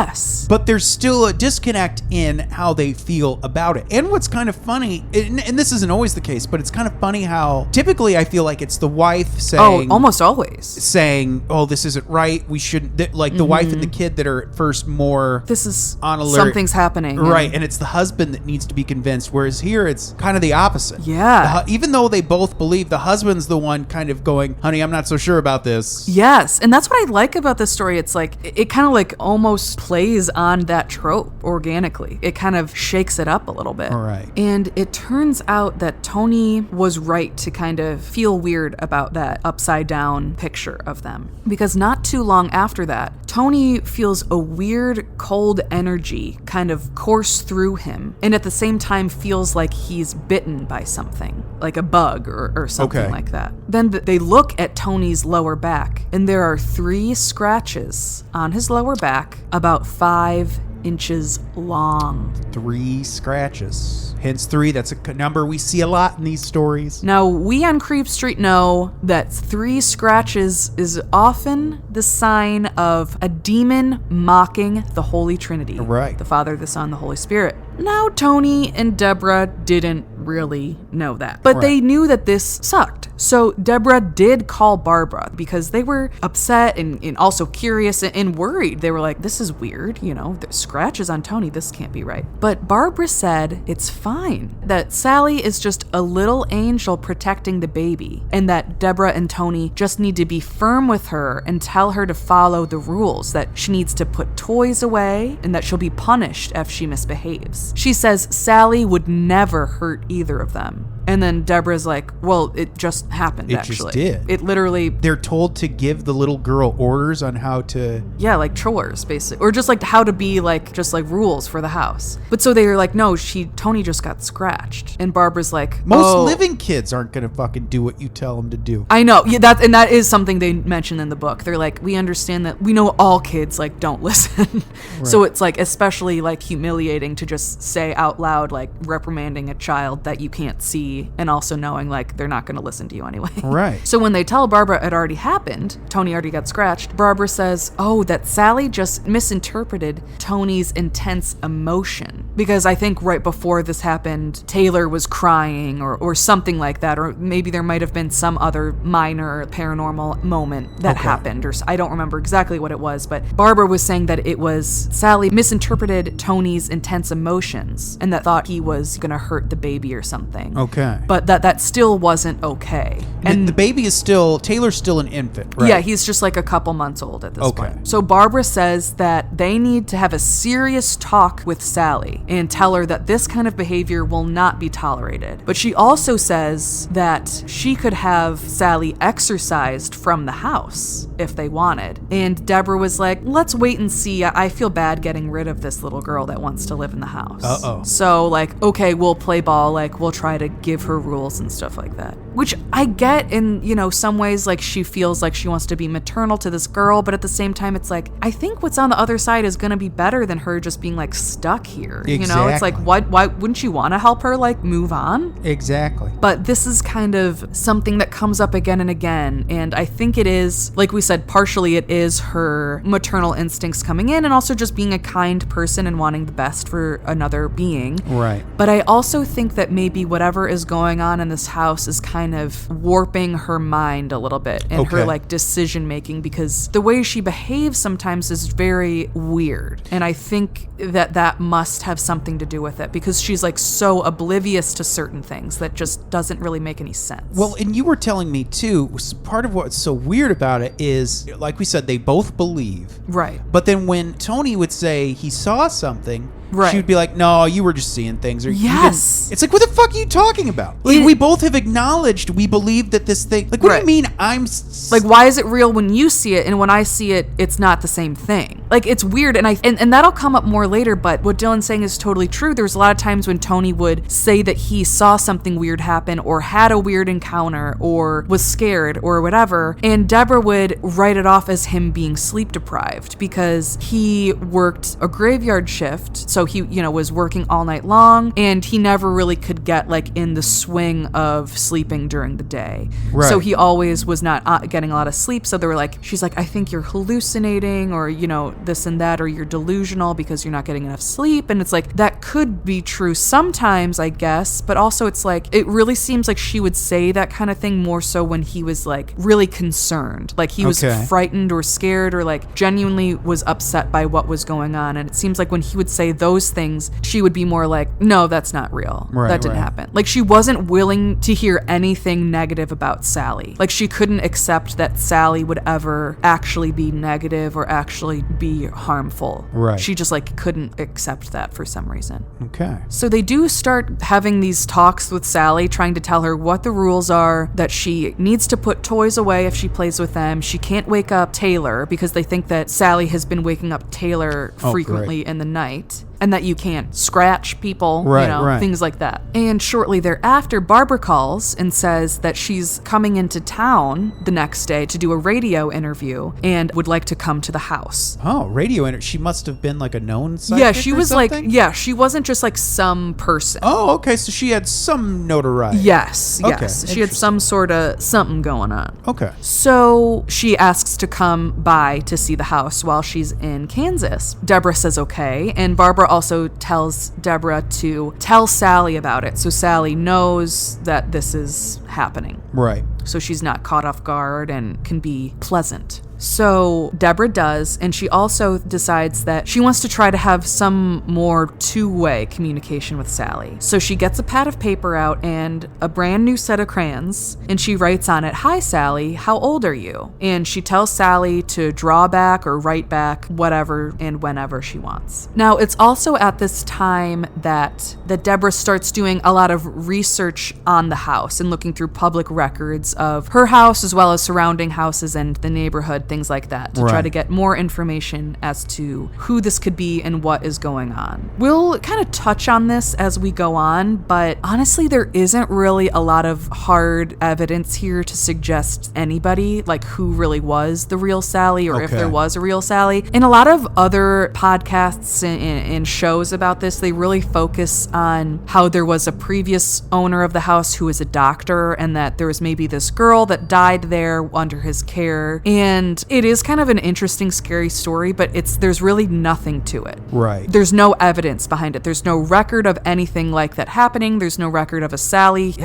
But there's still a disconnect in how they feel about it. And what's kind of funny, and this isn't always the case, but it's kind of funny how typically I feel like it's the wife saying... Oh, almost always. Saying, oh, this isn't right. We shouldn't... Like the wife and the kid that are at first more... This is... on alert. Something's happening. Right. And it's the husband that needs to be convinced. Whereas here it's kind of the opposite. Yeah. Even though they both believe, the husband's the one kind of going, honey, I'm not so sure about this. Yes. And that's what I like about this story. It's like, it kind of like almost plays on that trope organically. It kind of shakes it up a little bit. All right. And it turns out that Tony was right to kind of feel weird about that upside down picture of them. Because not too long after that, Tony feels a weird, cold energy kind of course through him, and at the same time feels like he's bitten by something, like a bug or something like that. Then they look at Tony's lower back, and there are 3 scratches on his lower back, about 5 inches long. 3 scratches. Hence 3. That's a number we see a lot in these stories. Now, we on Creep Street know that 3 scratches is often the sign of a demon mocking the Holy Trinity. Right. The Father, the Son, the Holy Spirit. Now, Tony and Debra didn't really know that, but they knew that this sucked. So Debra did call Barbara because they were upset and also curious and worried. They were like, this is weird, the scratches on Tony, this can't be right. But Barbara said it's fine, that Sallie is just a little angel protecting the baby, and that Debra and Tony just need to be firm with her and tell her to follow the rules, that she needs to put toys away and that she'll be punished if she misbehaves. She says Sallie would never hurt either of them. And then Debra's like, well, it just happened, actually. It just did. It literally... They're told to give the little girl orders on how to... Yeah, like chores, basically. Or just like how to be like, just like rules for the house. But so they were like, no, Tony just got scratched. And Barbara's like, most living kids aren't going to fucking do what you tell them to do. I know. Yeah, that is something they mention in the book. They're like, we understand that, we know all kids like don't listen. Right. So it's like especially like humiliating to just say out loud, like reprimanding a child that you can't see, and also knowing like they're not going to listen to you anyway. Right. So when they tell Barbara it already happened, Tony already got scratched, Barbara says, oh, that Sallie just misinterpreted Tony's intense emotion. Because I think right before this happened, Taylor was crying or something like that, or maybe there might have been some other minor paranormal moment that happened, or I don't remember exactly what it was, but Barbara was saying that it was Sallie misinterpreted Tony's intense emotions and that thought he was going to hurt the baby or something. Okay. But that still wasn't okay. And the baby is still, Taylor's still an infant, right? Yeah, he's just like a couple months old at this point. So Barbara says that they need to have a serious talk with Sallie and tell her that this kind of behavior will not be tolerated. But she also says that she could have Sallie exorcised from the house if they wanted. And Debra was like, let's wait and see. I feel bad getting rid of this little girl that wants to live in the house. So like, okay, we'll play ball. Like, we'll try to give her rules and stuff like that. Which I get in, some ways, like she feels like she wants to be maternal to this girl, but at the same time, it's like, I think what's on the other side is going to be better than her just being like stuck here. Exactly. It's like, why wouldn't you want to help her like move on? Exactly. But this is kind of something that comes up again and again. And I think it is, like we said, partially it is her maternal instincts coming in and also just being a kind person and wanting the best for another being. Right. But I also think that maybe whatever is whatever's going on in this house is kind of warping her mind a little bit and her like decision making, because the way she behaves sometimes is very weird. And I think that must have something to do with it, because she's like so oblivious to certain things that just doesn't really make any sense. Well, and you were telling me too, part of what's so weird about it is, like we said, they both believe. Right. But then when Tony would say he saw something, right, she would be like, no, you were just seeing things. Or yes. It's like, what the fuck are you talking about? Like, we both have acknowledged we believe that this thing, like, what do you mean like, why is it real when you see it, and when I see it, it's not the same thing? Like, it's weird, and that'll come up more later, but what Dylan's saying is totally true. There's a lot of times when Tony would say that he saw something weird happen, or had a weird encounter, or was scared, or whatever, and Debra would write it off as him being sleep deprived, because he worked a graveyard shift, so he, was working all night long, and he never really could get, like, in the swing of sleeping during the day. Right. So he always was not getting a lot of sleep, so they were like, she's like, I think you're hallucinating, or, this and that, or you're delusional because you're not getting enough sleep, and it's like, that could be true sometimes, I guess, but also it's like, it really seems like she would say that kind of thing more so when he was, like, really concerned, like, he was frightened or scared, or, like, genuinely was upset by what was going on, and it seems like when he would say those things, she would be more like, no, that's not real. Right, that didn't happen. Like, she wasn't willing to hear anything negative about Sallie. Like, she couldn't accept that Sallie would ever actually be negative or actually be harmful. Right. She just, like, couldn't accept that for some reason. Okay. So they do start having these talks with Sallie, trying to tell her what the rules are, that she needs to put toys away if she plays with them. She can't wake up Taylor, because they think that Sallie has been waking up Taylor frequently in the night. And that you can't scratch people, things like that. And shortly thereafter, Barbara calls and says that she's coming into town the next day to do a radio interview and would like to come to the house. Oh, radio interview. She must have been like a known psychic. Yeah, she was something? She wasn't just like some person. Oh, okay. So she had some notoriety. Yes. She had some sort of something going on. Okay. So she asks to come by to see the house while she's in Kansas. Debra says okay, and Barbara also tells Debra to tell Sallie about it, so Sallie knows that this is happening. Right. So she's not caught off guard and can be pleasant. So Debra does, and she also decides that she wants to try to have some more two-way communication with Sallie. So she gets a pad of paper out and a brand new set of crayons, and she writes on it, "Hi Sallie, how old are you?" And she tells Sallie to draw back or write back whatever and whenever she wants. Now, it's also at this time that Debra starts doing a lot of research on the house and looking through public records of her house as well as surrounding houses and the neighborhood, things like that, to try to get more information as to who this could be and what is going on. We'll kind of touch on this as we go on, but honestly, there isn't really a lot of hard evidence here to suggest anybody, like who really was the real Sallie, or if there was a real Sallie. In a lot of other podcasts and shows about this, they really focus on how there was a previous owner of the house who was a doctor, and that there was maybe this girl that died there under his care, and it is kind of an interesting, scary story, but there's really nothing to it. Right. There's no evidence behind it. There's no record of anything like that happening. There's no record of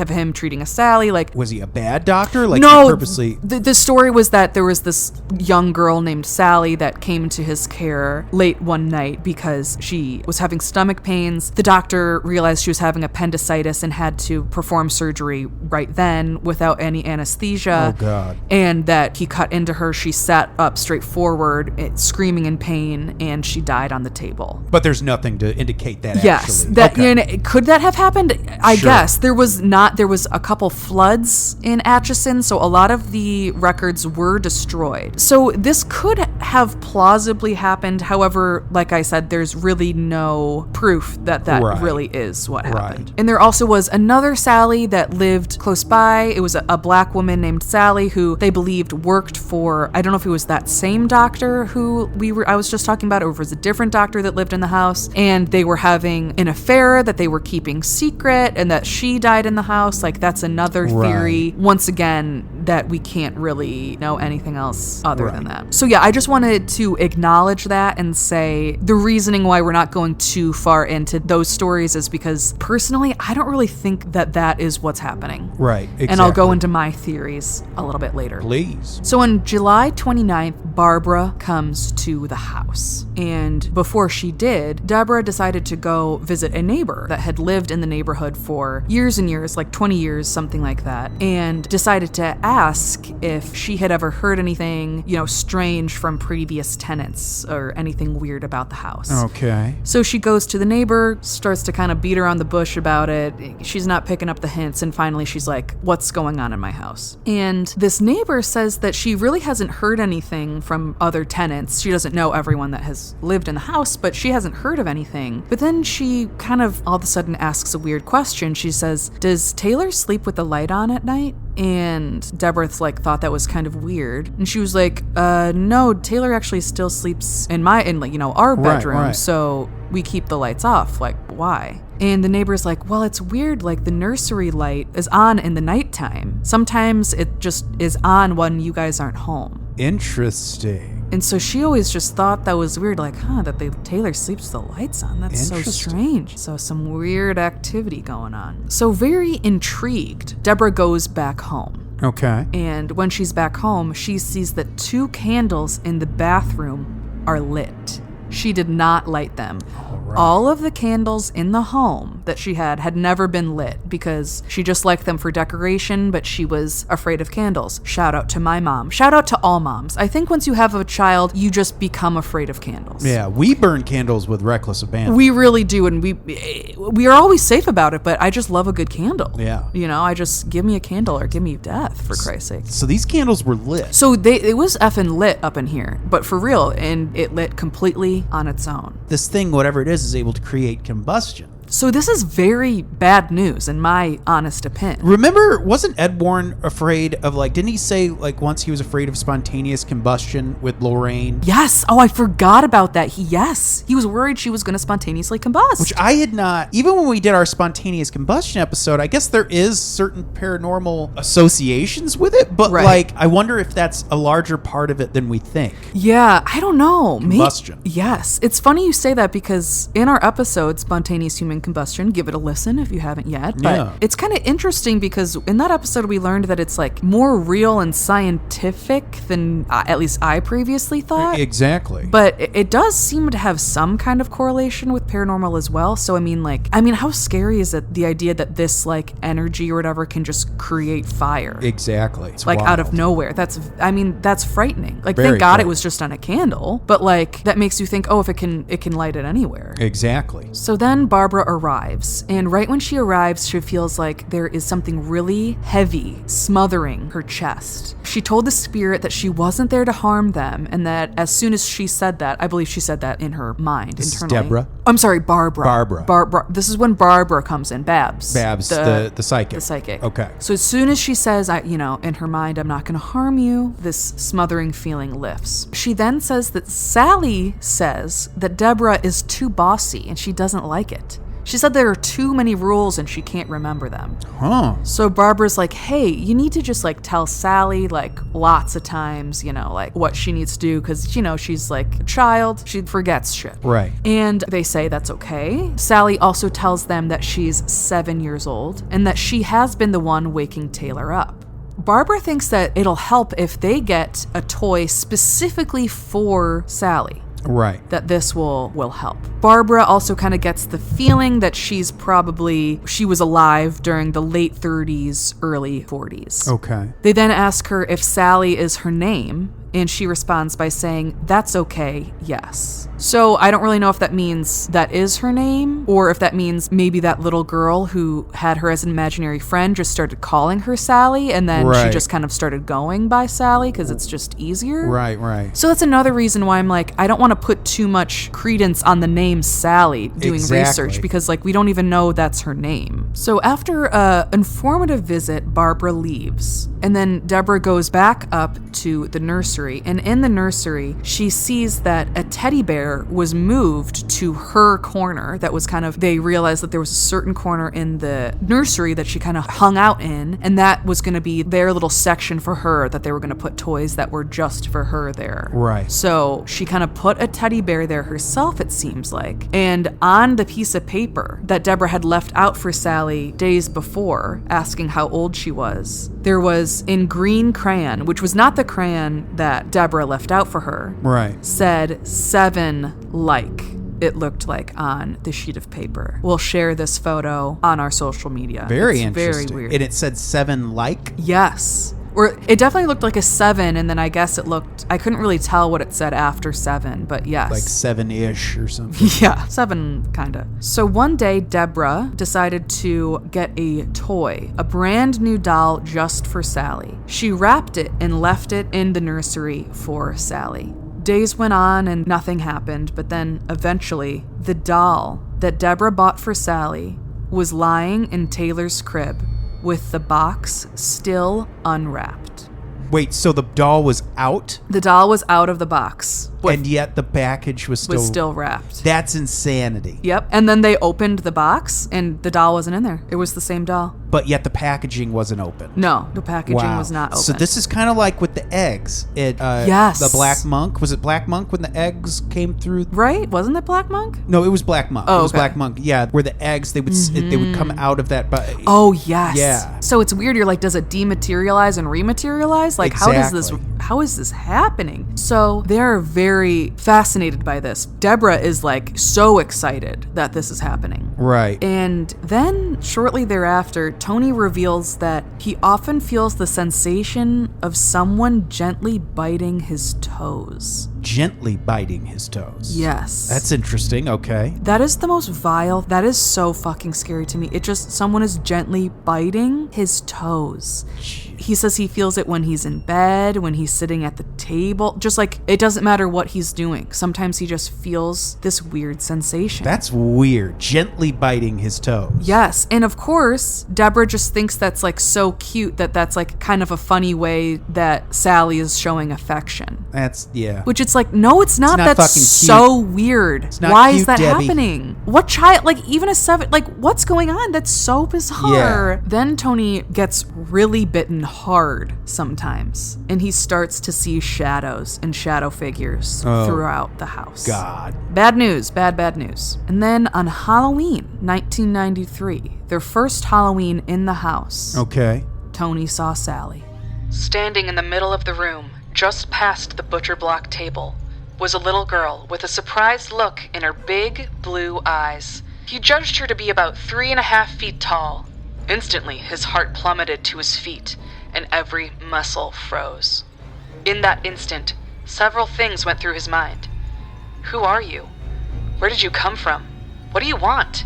him treating a Sallie. Like, was he a bad doctor? Like, no, purposely? The story was that there was this young girl named Sallie that came into his care late one night because she was having stomach pains. The doctor realized she was having appendicitis and had to perform surgery right then without any anesthesia. Oh, God. And that he cut into her. She sat up straight forward, screaming in pain, and she died on the table. But there's nothing to indicate that. Yes, actually. Could that have happened? I guess there was not. There was a couple floods in Atchison, so a lot of the records were destroyed. So this could have plausibly happened. However, like I said, there's really no proof that really is what happened. And there also was another Sallie that lived close by. It was a black woman named Sallie who they believed worked for, I don't don't know if it was that same doctor who I was just talking about, or if it was a different doctor that lived in the house, and they were having an affair that they were keeping secret, and that she died in the house. Like, that's another theory. Once again, that we can't really know anything else other than that. So yeah, I just wanted to acknowledge that and say the reasoning why we're not going too far into those stories is because personally, I don't really think that that is what's happening. Right, exactly. And I'll go into my theories a little bit later. Please. So on July 29th, Barbara comes to the house. And before she did, Debra decided to go visit a neighbor that had lived in the neighborhood for years and years, like 20 years, something like that, and decided to ask if she had ever heard anything, strange from previous tenants or anything weird about the house. Okay. So she goes to the neighbor, starts to kind of beat around the bush about it. She's not picking up the hints, and finally she's like, what's going on in my house? And this neighbor says that she really hasn't heard anything from other tenants. She doesn't know everyone that has lived in the house, but she hasn't heard of anything. But then she kind of all of a sudden asks a weird question. She says, does Taylor sleep with the light on at night? And Deborah's thought that was kind of weird. And she was like, no, Taylor actually still sleeps in our bedroom. Right. So we keep the lights off. Like, why? And the neighbor's like, well, it's weird. Like, the nursery light is on in the nighttime. Sometimes it just is on when you guys aren't home. Interesting. And so she always just thought that was weird, that Taylor sleeps with the lights on. That's so strange. So some weird activity going on. So very intrigued, Debra goes back home. Okay. And when she's back home, she sees that 2 candles in the bathroom are lit. She did not light them. All of the candles in the home that she had never been lit because she just liked them for decoration, but she was afraid of candles. Shout out to my mom. Shout out to all moms. I think once you have a child, you just become afraid of candles. Yeah, we burn candles with reckless abandon. We really do, and we are always safe about it, but I just love a good candle. Yeah. I just give me a candle or give me death, for Christ's sake. So these candles were lit. So it was effing lit up in here, but for real, and it lit completely on its own. This thing, whatever it is able to create combustion. So this is very bad news, in my honest opinion. Remember, wasn't Ed Warren afraid of, didn't he say, once he was afraid of spontaneous combustion with Lorraine? Yes. Oh, I forgot about that. He was worried she was going to spontaneously combust. Which I had not, even when we did our spontaneous combustion episode, I guess there is certain paranormal associations with it, but, I wonder if that's a larger part of it than we think. Yeah, I don't know. Combustion. Yes. It's funny you say that because in our episode, Spontaneous Human Combustion, give it a listen if you haven't yet. But it's kind of interesting because in that episode we learned that it's more real and scientific than at least I previously thought. Exactly. But it does seem to have some kind of correlation with paranormal as well. So I mean, how scary is it, the idea that this energy or whatever can just create fire? Exactly. It's out of nowhere. That's frightening. Thank God frightening. it was just on a candle, but that makes you think, oh, if it can light it anywhere. Exactly. So then Barbara arrives, and right when she arrives, she feels like there is something really heavy smothering her chest. She told the spirit that she wasn't there to harm them, and that as soon as she said that, I believe she said that in her mind, this internally. Is Debra? I'm sorry, Barbara. Barbara. This is when Barbara comes in. Babs, the psychic. The psychic. Okay. So as soon as she says, in her mind, I'm not going to harm you, this smothering feeling lifts. She then says that Sallie says that Debra is too bossy, and she doesn't like it. She said there are too many rules and she can't remember them. Huh. So Barbara's like, hey, you need to just tell Sallie lots of times, what she needs to do because, she's a child. She forgets shit. Right. And they say that's okay. Sallie also tells them that she's 7 years old and that she has been the one waking Taylor up. Barbara thinks that it'll help if they get a toy specifically for Sallie. Right. That this will help. Barbara also kind of gets the feeling that she was alive during the late 30s, early 40s. Okay. They then ask her if Sallie is her name, and she responds by saying, that's okay, yes. So I don't really know if that means that is her name, or if that means maybe that little girl who had her as an imaginary friend just started calling her Sallie, and then she just kind of started going by Sallie because it's just easier. Right. So that's another reason why I'm I don't want to put too much credence on the name Sallie doing research, because we don't even know that's her name. So after an informative visit, Barbara leaves. And then Debra goes back up to the nursery, and in the nursery, she sees that a teddy bear was moved to her corner. That was kind of, they realized that there was a certain corner in the nursery that she kind of hung out in, and that was going to be their little section for her, that they were going to put toys that were just for her there. Right. So she kind of put a teddy bear there herself, it seems like. And on the piece of paper that Debra had left out for Sallie days before, asking how old she was, there was in green crayon, which was not the crayon that Debra left out for her, right, said 7 like. It looked like on the sheet of paper. We'll share this photo on our social media. Very it's interesting. Very weird. And it said 7 like? Yes. Or it definitely looked like a 7, and then I guess it looked, I couldn't really tell what it said after 7, but yes. Like 7-ish or something. Yeah, 7 kinda. So one day, Debra decided to get a toy, a brand new doll just for Sallie. She wrapped it and left it in the nursery for Sallie. Days went on and nothing happened, but then eventually, the doll that Debra bought for Sallie was lying in Taylor's crib with the box still unwrapped. Wait, so the doll was out? The doll was out of the box. And yet the package was still wrapped. That's insanity. Yep. And then they opened the box and the doll wasn't in there. It was the same doll. But yet the packaging wasn't open. No, the packaging was not open. So this is kind of like with the eggs. Yes. The Black Monk. Was it Black Monk when the eggs came through? Right? Wasn't it Black Monk? No, it was Black Monk. Oh, it was okay. Black Monk. Yeah, where the eggs, they would come out of that. But oh, yes. Yeah. So it's weird. You're like, does it dematerialize and rematerialize? Like, Exactly. how is this happening? So they're very fascinated by this. Debra is like so excited that this is happening. Right. And then shortly thereafter, Tony reveals that he often feels the sensation of someone gently biting his toes. Gently biting his toes. Yes. That's interesting. Okay. That is the most vile. That is so fucking scary to me. It just, someone is gently biting his toes. He says he feels it when he's in bed, when he's sitting at the table. Just like, it doesn't matter what he's doing. Sometimes he just feels this weird sensation. That's weird. Gently biting his toes. Yes. And of course, Debra just thinks that's like so cute that that's like kind of a funny way that Sallie is showing affection. That's, yeah. Which it's like, no, it's not. It's not That's fucking so weird. It's not Why cute, is that Debbie. happening? What child, like even a 7, like what's going on? That's so bizarre. Yeah. Then Tony gets really bitten hard sometimes, and he starts to see shadows and shadow figures throughout the house. God. Bad news, bad news. And then on Halloween, 1993, their first Halloween in the house, Okay. Tony saw Sallie. Standing in the middle of the room, just past the butcher block table, was a little girl with a surprised look in her big blue eyes. He judged her to be about 3.5 feet tall. Instantly, his heart plummeted to his feet, and every muscle froze. In that instant, several things went through his mind. Who are you? Where did you come from? What do you want?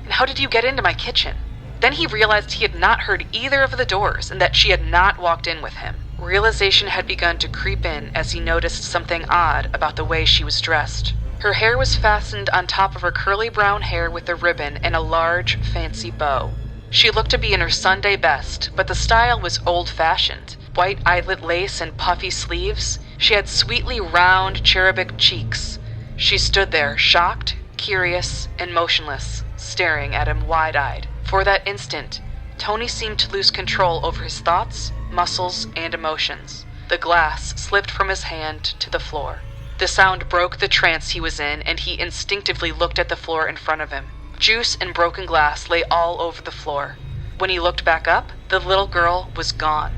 And how did you get into my kitchen? Then he realized he had not heard either of the doors and that she had not walked in with him. Realization had begun to creep in as he noticed something odd about the way she was dressed. Her hair was fastened on top of her curly brown hair with a ribbon and a large, fancy bow. She looked to be in her Sunday best, but the style was old-fashioned. White eyelet lace and puffy sleeves. She had sweetly round, cherubic cheeks. She stood there, shocked, curious, and motionless, staring at him wide-eyed. For that instant, Tony seemed to lose control over his thoughts, muscles, and emotions. The glass slipped from his hand to the floor. The sound broke the trance he was in, and he instinctively looked at the floor in front of him. Juice and broken glass lay all over the floor. When he looked back up, the little girl was gone.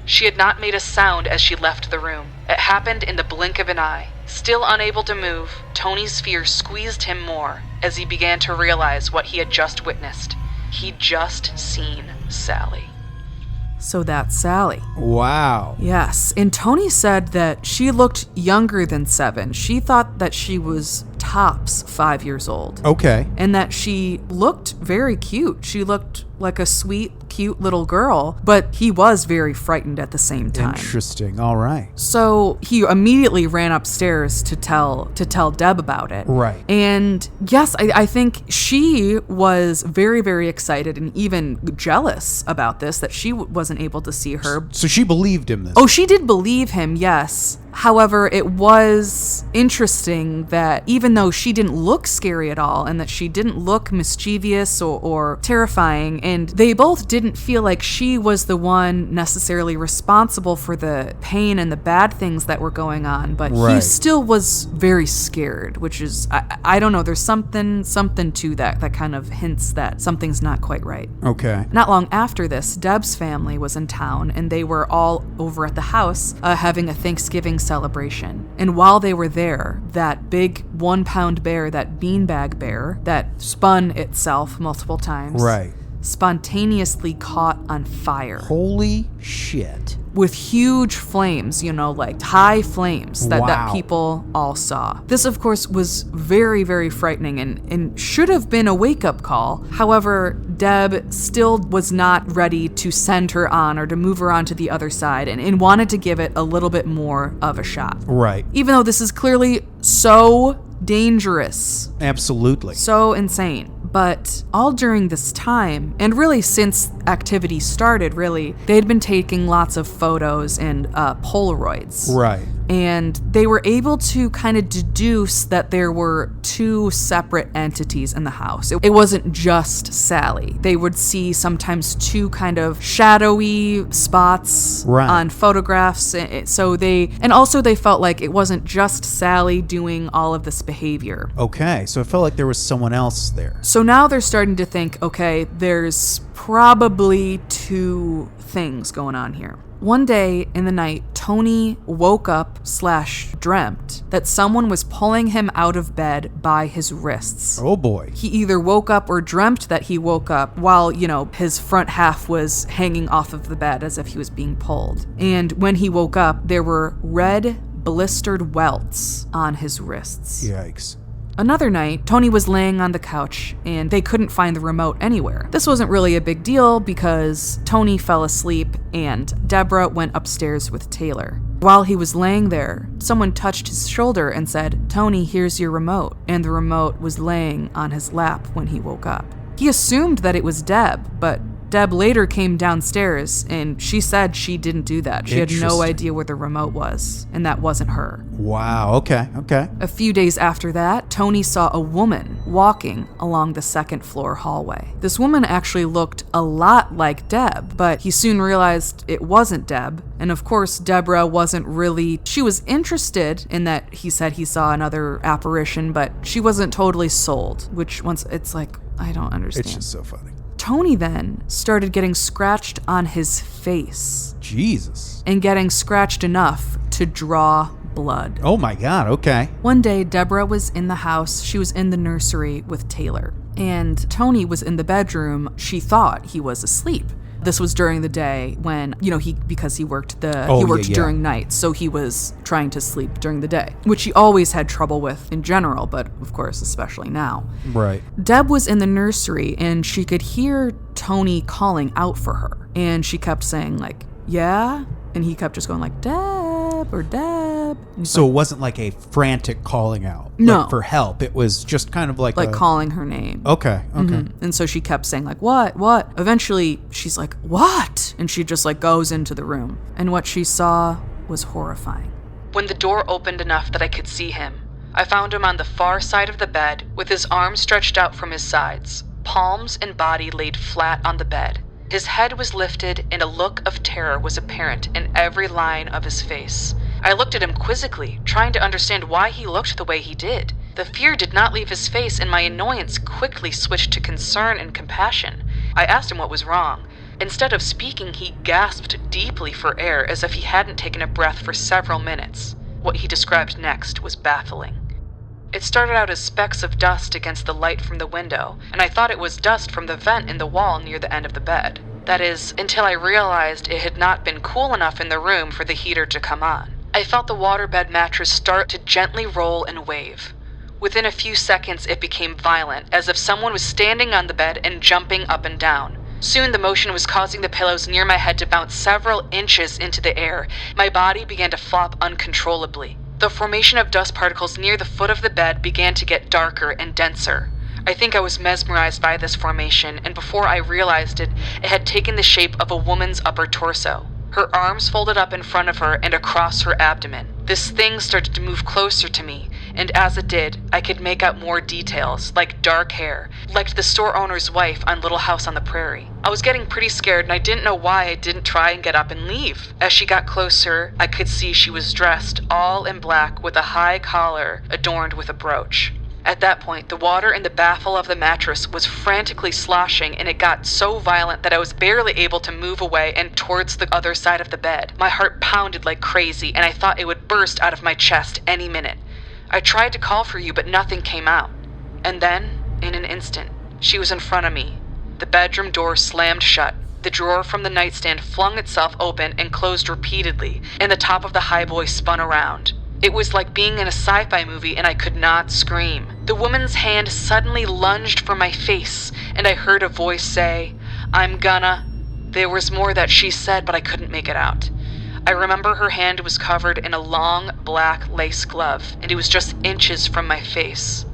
She had not made a sound as she left the room. It happened in the blink of an eye. Still unable to move, Tony's fear squeezed him more as he began to realize what he had just witnessed. He'd just seen Sallie. So that's Sallie. Wow. Yes, and Tony said that she looked younger than 7. She thought that she was tops 5 years old. Okay. And that she looked very cute. She looked like a sweet, cute little girl, but he was very frightened at the same time. Interesting. All right. So he immediately ran upstairs to tell Deb about it. Right. And yes, I think she was very, very excited and even jealous about this, that she wasn't able to see her. So she believed him this. Oh, she did believe him, yes. However, it was interesting that even though she didn't look scary at all and that she didn't look mischievous or terrifying, and they both didn't feel like she was the one necessarily responsible for the pain and the bad things that were going on, but he still was very scared, which is, I don't know, there's something to that kind of hints that something's not quite right. Okay. Not long after this, Deb's family was in town and they were all over at the house having a Thanksgiving celebration. And while they were there, that big 1-pound bear, that beanbag bear that spun itself multiple times, spontaneously caught on fire. Holy shit. With huge flames, like high flames that people all saw. This, of course, was very, very frightening and should have been a wake-up call. However, Deb still was not ready to send her on or to move her on to the other side and wanted to give it a little bit more of a shot. Right. Even though this is clearly so dangerous. Absolutely. So insane. But all during this time, and really since activity started, really, they'd been taking lots of photos and Polaroids. Right. And they were able to kind of deduce that there were two separate entities in the house. It wasn't just Sallie. They would see sometimes two kind of shadowy spots on photographs. So they felt like it wasn't just Sallie doing all of this behavior. Okay, so it felt like there was someone else there. So now they're starting to think, okay, there's probably two things going on here. One day in the night, Tony woke up / dreamt that someone was pulling him out of bed by his wrists. Oh boy. He either woke up or dreamt that he woke up while, his front half was hanging off of the bed as if he was being pulled. And when he woke up, there were red, blistered welts on his wrists. Yikes. Another night, Tony was laying on the couch and they couldn't find the remote anywhere. This wasn't really a big deal because Tony fell asleep and Debra went upstairs with Taylor. While he was laying there, someone touched his shoulder and said, "Tony, here's your remote." And the remote was laying on his lap when he woke up. He assumed that it was Deb, but Deb later came downstairs and she said she didn't do that. She had no idea where the remote was, and that wasn't her. Wow, okay. A few days after that, Tony saw a woman walking along the second floor hallway. This woman actually looked a lot like Deb, but he soon realized it wasn't Deb. And of course, Debra she was interested in that he said he saw another apparition, but she wasn't totally sold, it's like, I don't understand. It's just so funny. Tony then started getting scratched on his face. Jesus. And getting scratched enough to draw blood. Oh my God, okay. One day, Debra was in the house. She was in the nursery with Taylor. And Tony was in the bedroom. She thought he was asleep. This was during the day when, because he worked during nights, so he was trying to sleep during the day, which he always had trouble with in general, but of course, especially now. Right. Deb was in the nursery and she could hear Tony calling out for her. And she kept saying like, "Yeah?" And he kept just going like, "Deb," or "Deb." So it wasn't like a frantic calling out for help. It was just kind of like calling her name. Okay. Mm-hmm. And so she kept saying like, "What? Eventually she's like, "What?" And she just like goes into the room. And what she saw was horrifying. When the door opened enough that I could see him, I found him on the far side of the bed with his arms stretched out from his sides, palms and body laid flat on the bed. His head was lifted and a look of terror was apparent in every line of his face. I looked at him quizzically, trying to understand why he looked the way he did. The fear did not leave his face and my annoyance quickly switched to concern and compassion. I asked him what was wrong. Instead of speaking, he gasped deeply for air as if he hadn't taken a breath for several minutes. What he described next was baffling. It started out as specks of dust against the light from the window, and I thought it was dust from the vent in the wall near the end of the bed. That is, until I realized it had not been cool enough in the room for the heater to come on. I felt the waterbed mattress start to gently roll and wave. Within a few seconds, it became violent, as if someone was standing on the bed and jumping up and down. Soon the motion was causing the pillows near my head to bounce several inches into the air. My body began to flop uncontrollably. The formation of dust particles near the foot of the bed began to get darker and denser. I think I was mesmerized by this formation, and before I realized it, it had taken the shape of a woman's upper torso. Her arms folded up in front of her and across her abdomen. This thing started to move closer to me, and as it did, I could make out more details, like dark hair, like the store owner's wife on Little House on the Prairie. I was getting pretty scared, and I didn't know why I didn't try and get up and leave. As she got closer, I could see she was dressed all in black with a high collar adorned with a brooch. At that point, the water in the baffle of the mattress was frantically sloshing, and it got so violent that I was barely able to move away and towards the other side of the bed. My heart pounded like crazy, and I thought it would burst out of my chest any minute. I tried to call for you, but nothing came out. And then, in an instant, she was in front of me. The bedroom door slammed shut. The drawer from the nightstand flung itself open and closed repeatedly, and the top of the highboy spun around. It was like being in a sci-fi movie, and I could not scream. The woman's hand suddenly lunged for my face, and I heard a voice say, "I'm gonna..." There was more that she said, but I couldn't make it out. I remember her hand was covered in a long, black lace glove, and it was just inches from my face.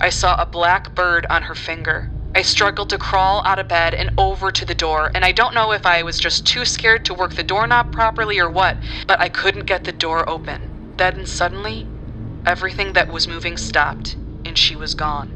I saw a black bird on her finger. I struggled to crawl out of bed and over to the door, and I don't know if I was just too scared to work the doorknob properly or what, but I couldn't get the door open. Then suddenly, everything that was moving stopped, and she was gone.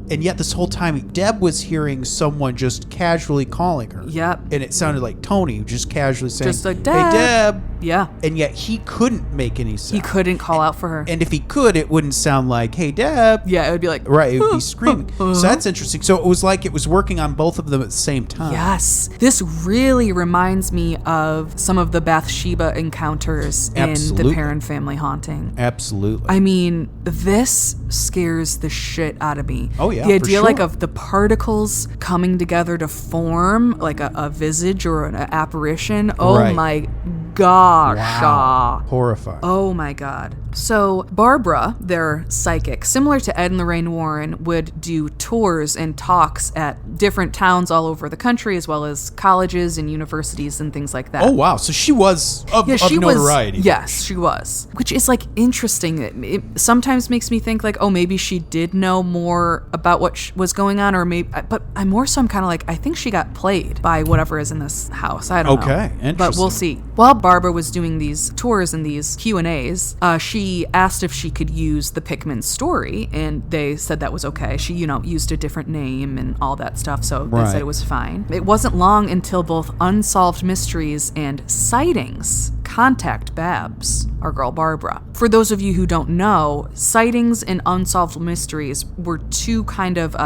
And yet this whole time, Deb was hearing someone just casually calling her. Yep. And it sounded like Tony just casually saying, Just like, Deb. "Hey, Deb." Yeah. And yet he couldn't make any sound. He couldn't call out for her. And if he could, it wouldn't sound like, "Hey, Deb." Yeah, it would be like... Right, it would be screaming. So that's interesting. So it was like it was working on both of them at the same time. Yes. This really reminds me of some of the Bathsheba encounters in Absolutely. The Perron Family Haunting. Absolutely. I mean, this scares the shit out of me. Oh, yeah, the for idea, sure. like, of the particles coming together to form, like, a visage or an apparition. Oh, Right. my gosh. Wow. Horrifying. Oh my God. So Barbara, their psychic, similar to Ed and Lorraine Warren, would do tours and talks at different towns all over the country, as well as colleges and universities and things like that. Oh, wow. So she was of notoriety. Yes, she was. Which is, like, interesting. It sometimes makes me think, like, oh, maybe she did know more about what was going on, or maybe, but I'm more so, I'm kind of like, I think she got played by whatever is in this house. I don't know. Okay, interesting. But we'll see. While Barbara was doing these tours and these Q&As, she asked if she could use the Pickman story, and they said that was okay. She, used a different name and all that stuff, so they said it was fine. It wasn't long until both Unsolved Mysteries and Sightings contact Babs, our girl Barbara. For those of you who don't know, Sightings and Unsolved Mysteries were two kind of,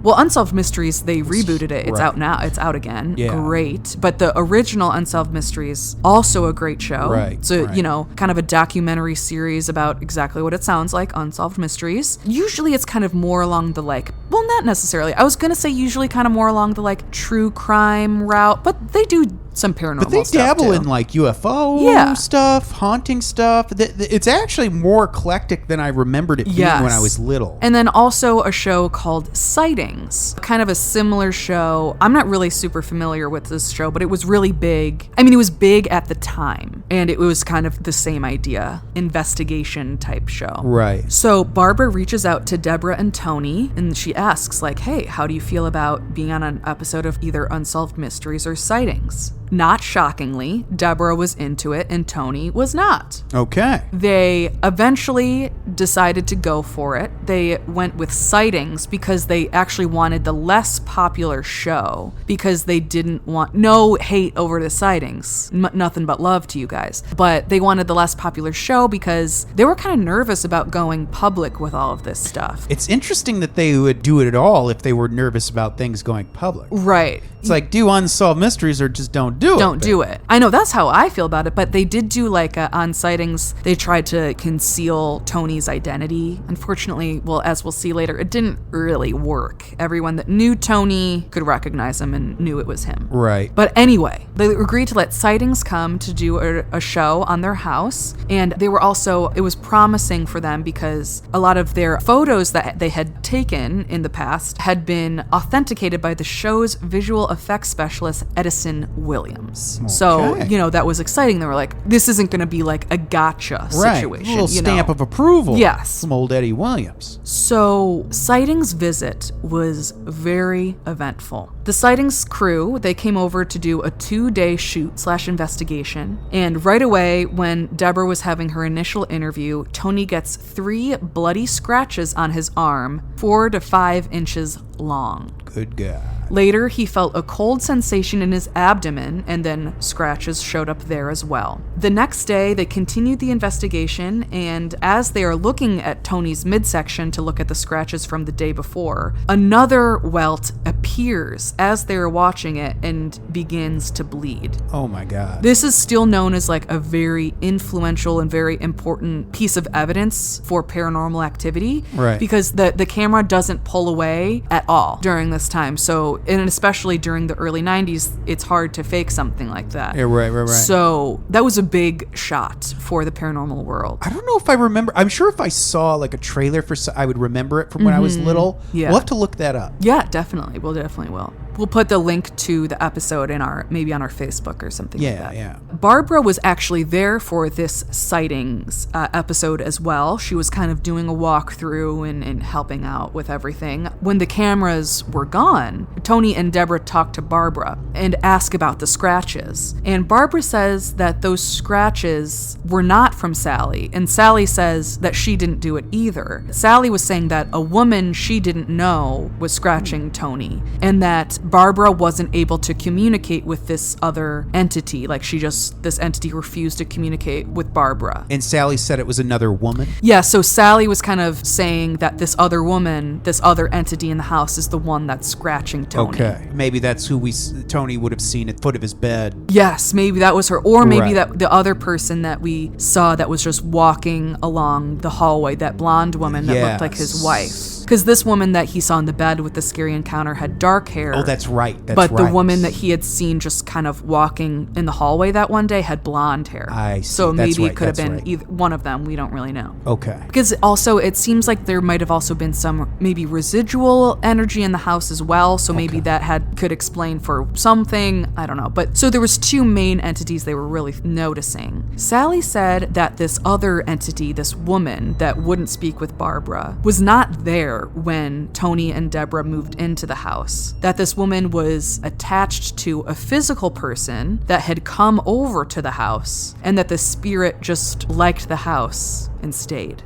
Unsolved Mysteries, they rebooted it. It's out now. It's out again. Yeah. Great. But the original Unsolved Mysteries, also a great show. Right. So, right. Kind of a documentary series about exactly what it sounds like, Unsolved Mysteries. Usually it's kind of more along the, well, not necessarily. I was going to say usually kind of more along the, true crime route, but they do some paranormal stuff. But they dabble too. in UFO stuff, haunting stuff. It's actually more eclectic than I remembered it being when I was little. And then also a show called Sightings, kind of a similar show. I'm not really super familiar with this show, but it was really big. I mean, it was big at the time, and it was kind of the same idea, investigation type show. Right. So Barbara reaches out to Debra and Tony, and she asks, hey, how do you feel about being on an episode of either Unsolved Mysteries or Sightings? Not shockingly, Debra was into it and Tony was not. Okay. They eventually decided to go for it. They went with Sightings because they actually wanted the less popular show, because they didn't want, no hate over the Sightings, nothing but love to you guys, but they wanted the less popular show because they were kind of nervous about going public with all of this stuff. It's interesting that they would do it at all if they were nervous about things going public. Right. It's like, do Unsolved Mysteries or just don't do it. Don't do it. I know, that's how I feel about it, but they did do like on sightings, they tried to conceal Tony's identity. Unfortunately, well, as we'll see later, it didn't really work. Everyone that knew Tony could recognize him and knew it was him. Right. But anyway, they agreed to let sightings come to do a show on their house. And they were also, it was promising for them because a lot of their photos that they had taken in the past had been authenticated by the show's visual effects specialist, Atchison Williams. Okay. So, that was exciting. They were like, this isn't going to be like a gotcha situation. A little stamp of approval. Yes. From old Eddie Williams. So, Sightings' visit was very eventful. The Sightings crew, they came over to do a 2-day shoot/investigation. And right away, when Debra was having her initial interview, Tony gets 3 bloody scratches on his arm, 4 to 5 inches long. Good guy. Later, he felt a cold sensation in his abdomen, and then scratches showed up there as well. The next day, they continued the investigation, and as they are looking at Tony's midsection to look at the scratches from the day before, another welt appears as they are watching it and begins to bleed. Oh my God. This is still known as like a very influential and very important piece of evidence for paranormal activity. Right. Because the camera doesn't pull away at all during this time. So, and especially during the early 90s, it's hard to fake something like that. Yeah, right. So that was a big shot for the paranormal world. I don't know if I remember. I'm sure if I saw like a trailer I would remember it from when I was little. Yeah. We'll have to look that up. Yeah, definitely. We'll definitely will. We'll put the link to the episode in maybe on our Facebook or something like that. Yeah. Barbara was actually there for this sightings episode as well. She was kind of doing a walkthrough and helping out with everything. When the cameras were gone, Tony and Debra talked to Barbara and asked about the scratches. And Barbara says that those scratches were not from Sallie, and Sallie says that she didn't do it either. Sallie was saying that a woman she didn't know was scratching Tony, and that Barbara wasn't able to communicate with this other entity. Like this entity refused to communicate with Barbara. And Sallie said it was another woman? Yeah, so Sallie was kind of saying that this other woman, this other entity in the house is the one that's scratching Tony. Okay. Maybe that's who Tony would have seen at the foot of his bed. Yes, maybe that was her. Or maybe Right. that the other person that we saw that was just walking along the hallway, that blonde woman that looked like his wife. Because this woman that he saw in the bed with the scary encounter had dark hair. Oh, that's right. But the woman that he had seen just kind of walking in the hallway that one day had blonde hair. I see. So That's maybe right. it could have That's been right. either one of them. We don't really know. Okay. Because also it seems like there might have also been some maybe residual energy in the house as well. So maybe that could explain for something. I don't know. But so there was 2 main entities they were really noticing. Sallie said that this other entity, this woman that wouldn't speak with Barbara, was not there when Tony and Debra moved into the house. That this woman was attached to a physical person that had come over to the house, and that the spirit just liked the house and stayed.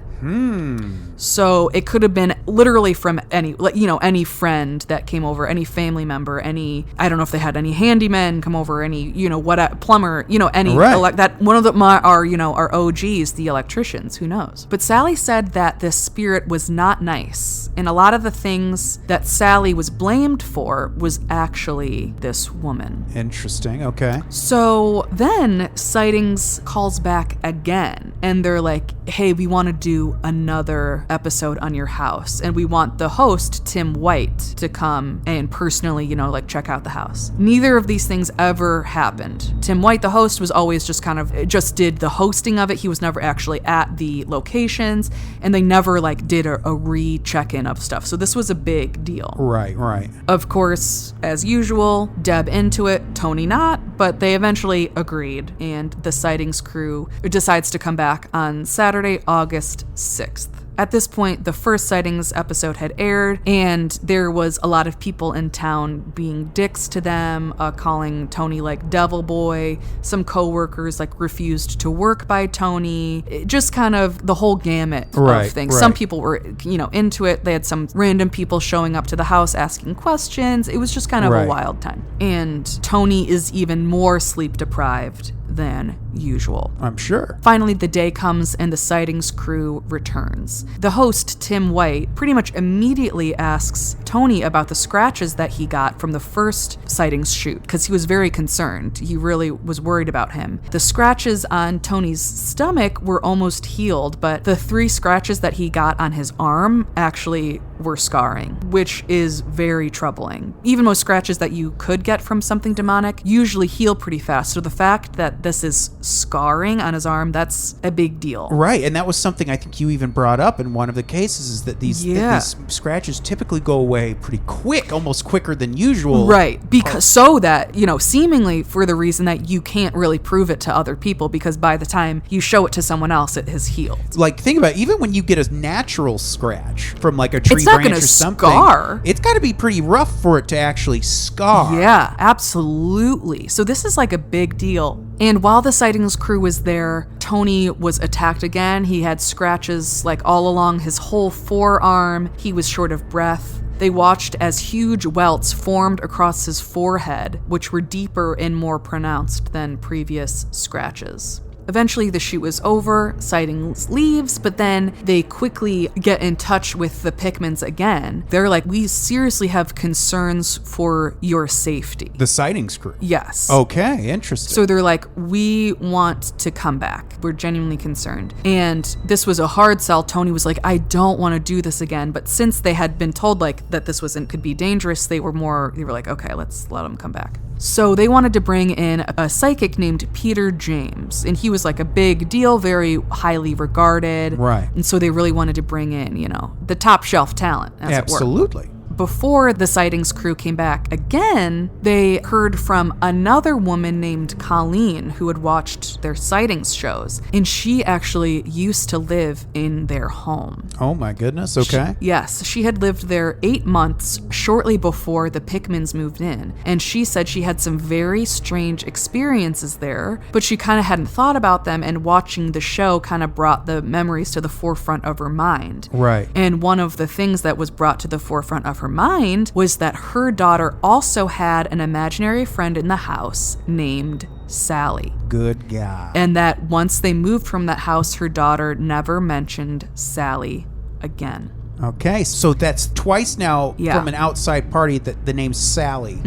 So it could have been literally from any friend that came over, any family member, I don't know if they had any handymen come over, any, plumber, any, Right. that one of them are, our OGs, the electricians, who knows. But Sallie said that this spirit was not nice. And a lot of the things that Sallie was blamed for was actually this woman. Interesting. Okay. So then Sightings calls back again, and they're like, hey, we want to do another episode on your house, and we want the host, Tim White, to come and personally, check out the house. Neither of these things ever happened. Tim White, the host, was always just did the hosting of it. He was never actually at the locations, and they never did a re-check-in of stuff. So this was a big deal. Right. Of course, as usual, Deb into it, Tony not, but they eventually agreed, and the Sightings crew decides to come back on Saturday, August 6th. At this point, the first Sightings episode had aired, and there was a lot of people in town being dicks to them, calling Tony Devil Boy. Some coworkers refused to work by Tony. Just kind of the whole gamut of things. Right. Some people were, into it. They had some random people showing up to the house asking questions. It was just kind of a wild time. And Tony is even more sleep deprived than usual. I'm sure. Finally, the day comes and the Sightings crew returns. house, the host, Tim White, pretty much immediately asks Tony about the scratches that he got from the first sightings shoot, because he was very concerned. He really was worried about him. The scratches on Tony's stomach were almost healed, but the 3 scratches that he got on his arm actually were scarring, which is very troubling. Even most scratches that you could get from something demonic usually heal pretty fast. So the fact that this is scarring on his arm, that's a big deal. Right, and that was something I think you even brought up in one of the cases, is that these scratches typically go away pretty quick, almost quicker than usual. Right, because so that, seemingly for the reason that you can't really prove it to other people, because by the time you show it to someone else, it has healed. Like, think about it, even when you get a natural scratch from like a tree it's not branch gonna or something, scar. It's got to be pretty rough for it to actually scar. Yeah, absolutely. So this is like a big deal. And while the sightings crew was there, Tony was attacked again. He had scratches like all along his whole forearm. He was short of breath. They watched as huge welts formed across his forehead, which were deeper and more pronounced than previous scratches. Eventually, the shoot was over, sightings leaves, but then they quickly get in touch with the Pickmans again. They're like, we seriously have concerns for your safety. The sightings crew? Yes. Okay, interesting. So they're like, we want to come back. We're genuinely concerned. And this was a hard sell. Tony was like, I don't want to do this again. But since they had been told like that this could be dangerous, they were like, okay, let's let them come back. So they wanted to bring in a psychic named Peter James, and he was like a big deal, very highly regarded. Right. And so they really wanted to bring in, the top shelf talent, as Absolutely. it were. Before the sightings crew came back again, they heard from another woman named Colleen who had watched their sightings shows, and she actually used to live in their home. Oh my goodness, okay. She had lived there 8 months shortly before the Pickmans moved in, and she said she had some very strange experiences there, but she kind of hadn't thought about them, and watching the show kind of brought the memories to the forefront of her mind. Right. And one of the things that was brought to the forefront of her mind was that her daughter also had an imaginary friend in the house named Sallie. Good God. And that once they moved from that house, her daughter never mentioned Sallie again. Okay, so that's twice now Yeah. from an outside party that the name Sallie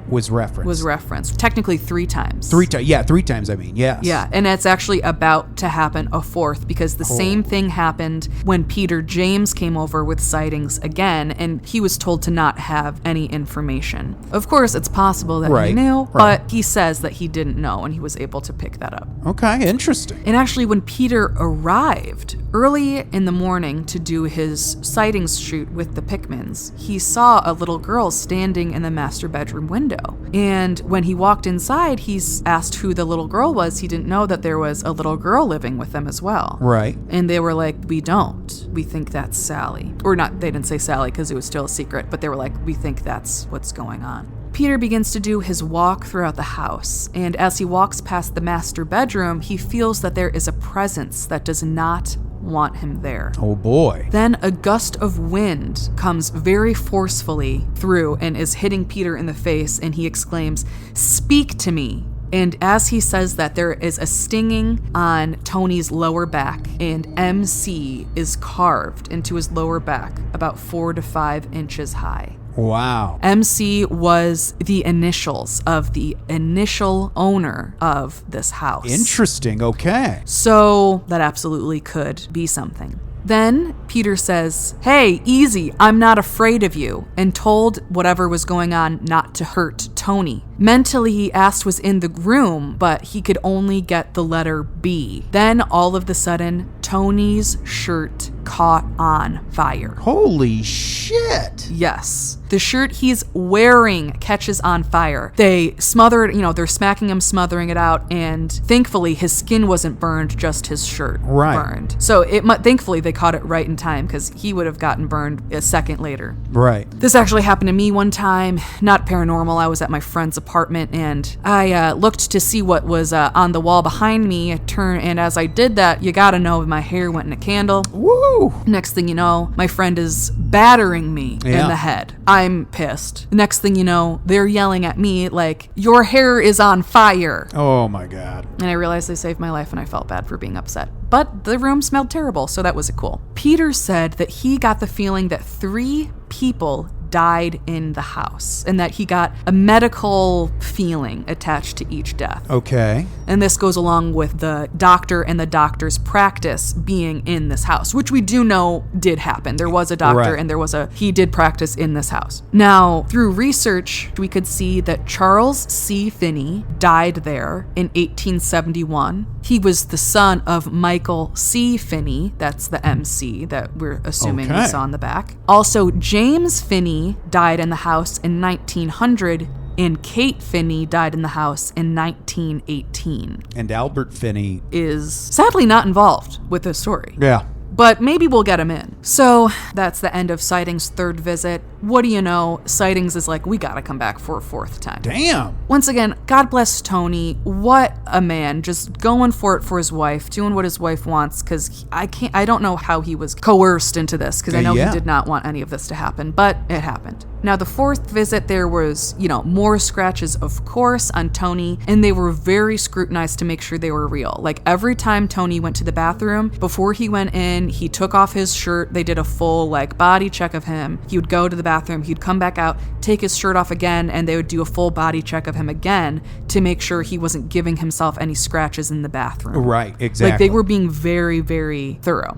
was referenced. Technically 3 times. 3 times. Yeah, 3 times, I mean, yes. Yeah, and it's actually about to happen a 4th, because the same thing happened when Peter James came over with sightings again, and he was told to not have any information. Of course, it's possible that he knew, but he says that he didn't know, and he was able to pick that up. Okay, interesting. And actually, when Peter arrived early in the morning to do his sightings shoot with the Pickmans, he saw a little girl standing in the master bedroom window. And when he walked inside, he's asked who the little girl was. He didn't know that there was a little girl living with them as well. Right. And they were like, we don't. We think that's Sallie. Or not, they didn't say Sallie because it was still a secret, but they were like, we think that's what's going on. Peter begins to do his walk throughout the house, and as he walks past the master bedroom, he feels that there is a presence that does not want him there. Oh boy. Then a gust of wind comes very forcefully through and is hitting Peter in the face, and he exclaims, "Speak to me." And as he says that, there is a stinging on Tony's lower back, and MC is carved into his lower back about 4 to 5 inches high. Wow. MC was the initials of the initial owner of this house. Interesting. Okay. So that absolutely could be something. Then Peter says, "Hey, easy, I'm not afraid of you," and told whatever was going on not to hurt Tony. Mentally, he asked was in the room, but he could only get the letter B. Then all of a sudden, Tony's shirt caught on fire. Holy shit. Yes. The shirt he's wearing catches on fire. They smother it, they're smacking him, smothering it out, and thankfully his skin wasn't burned, just his shirt burned. So thankfully they caught it right in time, because he would have gotten burned a second later. Right. This actually happened to me one time, not paranormal. I was at my friend's apartment, and I looked to see what was on the wall behind me. I turned, and as I did that, you gotta know, my hair went in a candle. Woo! Next thing you know, my friend is battering me in the head. I'm pissed. Next thing you know, they're yelling at me like, "Your hair is on fire." Oh my God. And I realized they saved my life, and I felt bad for being upset. but the room smelled terrible, so that was cool. Peter said that he got the feeling that 3 people died in the house and that he got a medical feeling attached to each death. Okay. And this goes along with the doctor and the doctor's practice being in this house, which we do know did happen. There was a doctor and he did practice in this house. Now, through research, we could see that Charles C. Finney died there in 1871. He was the son of Michael C. Finney. That's the MC that we're assuming we saw in the back. Also, James Finney died in the house in 1900, and Kate Finney died in the house in 1918. And Albert Finney is sadly not involved with this story. Yeah. But maybe we'll get him in. So that's the end of Sightings' 3rd visit. What do you know? Sightings is like, we gotta come back for a 4th time. Damn. Once again, God bless Tony. What a man. Just going for it for his wife, doing what his wife wants, because I don't know how he was coerced into this, because I know he did not want any of this to happen, but it happened. Now, the 4th visit, there was, more scratches, of course, on Tony, and they were very scrutinized to make sure they were real. Like, every time Tony went to the bathroom, before he went in, he took off his shirt. They did a full, body check of him. He would go to the bathroom, he'd come back out, take his shirt off again, and they would do a full body check of him again to make sure he wasn't giving himself any scratches in the bathroom. Right, exactly. Like, they were being very, very thorough.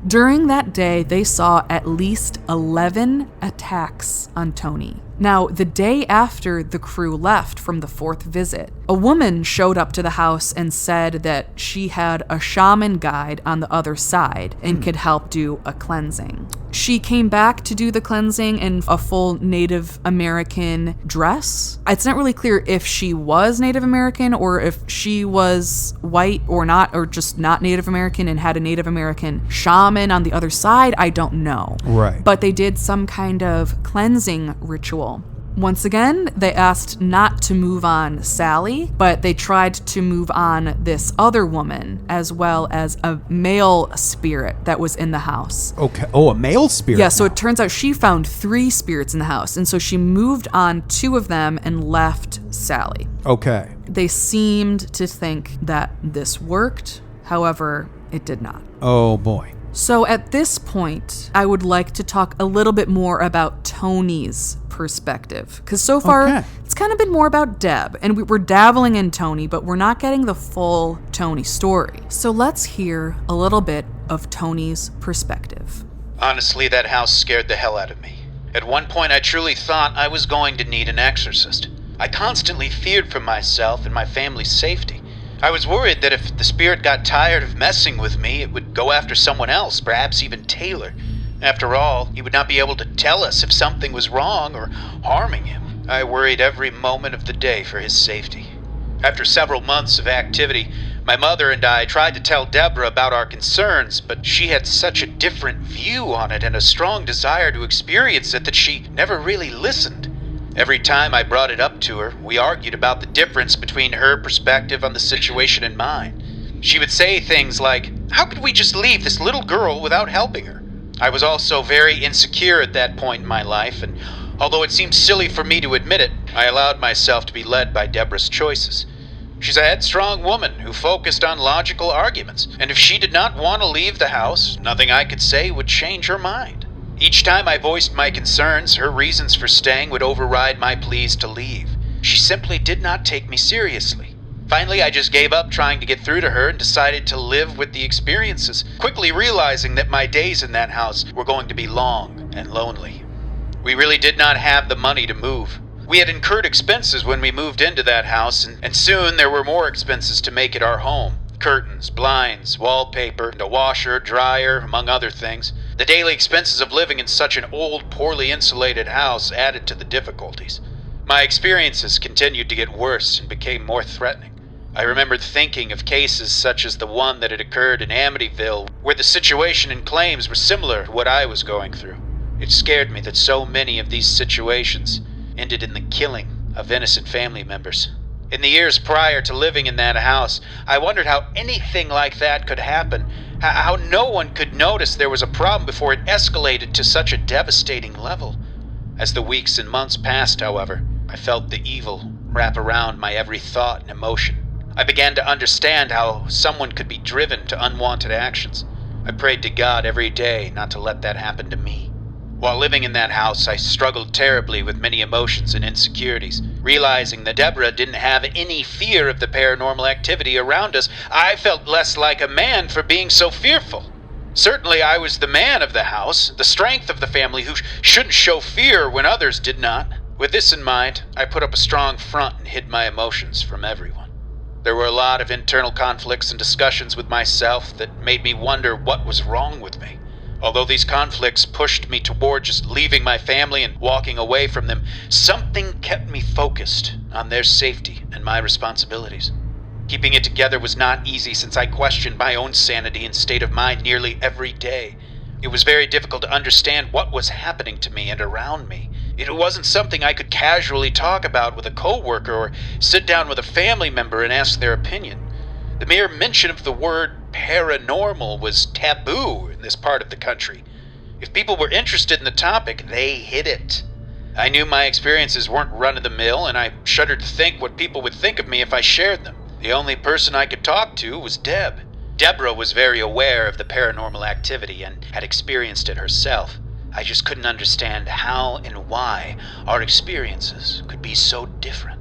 During that day, they saw at least 11 attacks on Tony. Now, the day after the crew left from the 4th visit, a woman showed up to the house and said that she had a shaman guide on the other side and could help do a cleansing. She came back to do the cleansing in a full Native American dress. It's not really clear if she was Native American or if she was white or not, or just not Native American and had a Native American shaman on the other side. I don't know. Right. But they did some kind of cleansing ritual. Once again, they asked not to move on Sallie, but they tried to move on this other woman, as well as a male spirit that was in the house. Okay. Oh, a male spirit? Yeah, so it turns out she found 3 spirits in the house, and so she moved on 2 of them and left Sallie. Okay. They seemed to think that this worked, however, it did not. Oh, boy. So at this point, I would like to talk a little bit more about Tony's perspective. Because so far, it's kind of been more about Deb. And we're dabbling in Tony, but we're not getting the full Tony story. So let's hear a little bit of Tony's perspective. Honestly, that house scared the hell out of me. At one point, I truly thought I was going to need an exorcist. I constantly feared for myself and my family's safety. I was worried that if the spirit got tired of messing with me, it would go after someone else, perhaps even Taylor. After all, he would not be able to tell us if something was wrong or harming him. I worried every moment of the day for his safety. After several months of activity, my mother and I tried to tell Debra about our concerns, but she had such a different view on it and a strong desire to experience it that she never really listened. Every time I brought it up to her, we argued about the difference between her perspective on the situation and mine. She would say things like, "How could we just leave this little girl without helping her?" I was also very insecure at that point in my life, and although it seemed silly for me to admit it, I allowed myself to be led by Debra's choices. She's a headstrong woman who focused on logical arguments, and if she did not want to leave the house, nothing I could say would change her mind. Each time I voiced my concerns, her reasons for staying would override my pleas to leave. She simply did not take me seriously. Finally, I just gave up trying to get through to her and decided to live with the experiences, quickly realizing that my days in that house were going to be long and lonely. We really did not have the money to move. We had incurred expenses when we moved into that house, and soon there were more expenses to make it our home. Curtains, blinds, wallpaper, and a washer, dryer, among other things. The daily expenses of living in such an old, poorly insulated house added to the difficulties. My experiences continued to get worse and became more threatening. I remembered thinking of cases such as the one that had occurred in Amityville, where the situation and claims were similar to what I was going through. It scared me that so many of these situations ended in the killing of innocent family members. In the years prior to living in that house, I wondered how anything like that could happen, how no one could notice there was a problem before it escalated to such a devastating level. As the weeks and months passed, however, I felt the evil wrap around my every thought and emotion. I began to understand how someone could be driven to unwanted actions. I prayed to God every day not to let that happen to me. While living in that house, I struggled terribly with many emotions and insecurities. Realizing that Debra didn't have any fear of the paranormal activity around us, I felt less like a man for being so fearful. Certainly I was the man of the house, the strength of the family who shouldn't show fear when others did not. With this in mind, I put up a strong front and hid my emotions from everyone. There were a lot of internal conflicts and discussions with myself that made me wonder what was wrong with me. Although these conflicts pushed me toward just leaving my family and walking away from them, something kept me focused on their safety and my responsibilities. Keeping it together was not easy since I questioned my own sanity and state of mind nearly every day. It was very difficult to understand what was happening to me and around me. It wasn't something I could casually talk about with a coworker or sit down with a family member and ask their opinion. The mere mention of the word paranormal was taboo in this part of the country. If people were interested in the topic, they hid it. I knew my experiences weren't run-of-the-mill, and I shuddered to think what people would think of me if I shared them. The only person I could talk to was Deb. Debra was very aware of the paranormal activity and had experienced it herself. I just couldn't understand how and why our experiences could be so different.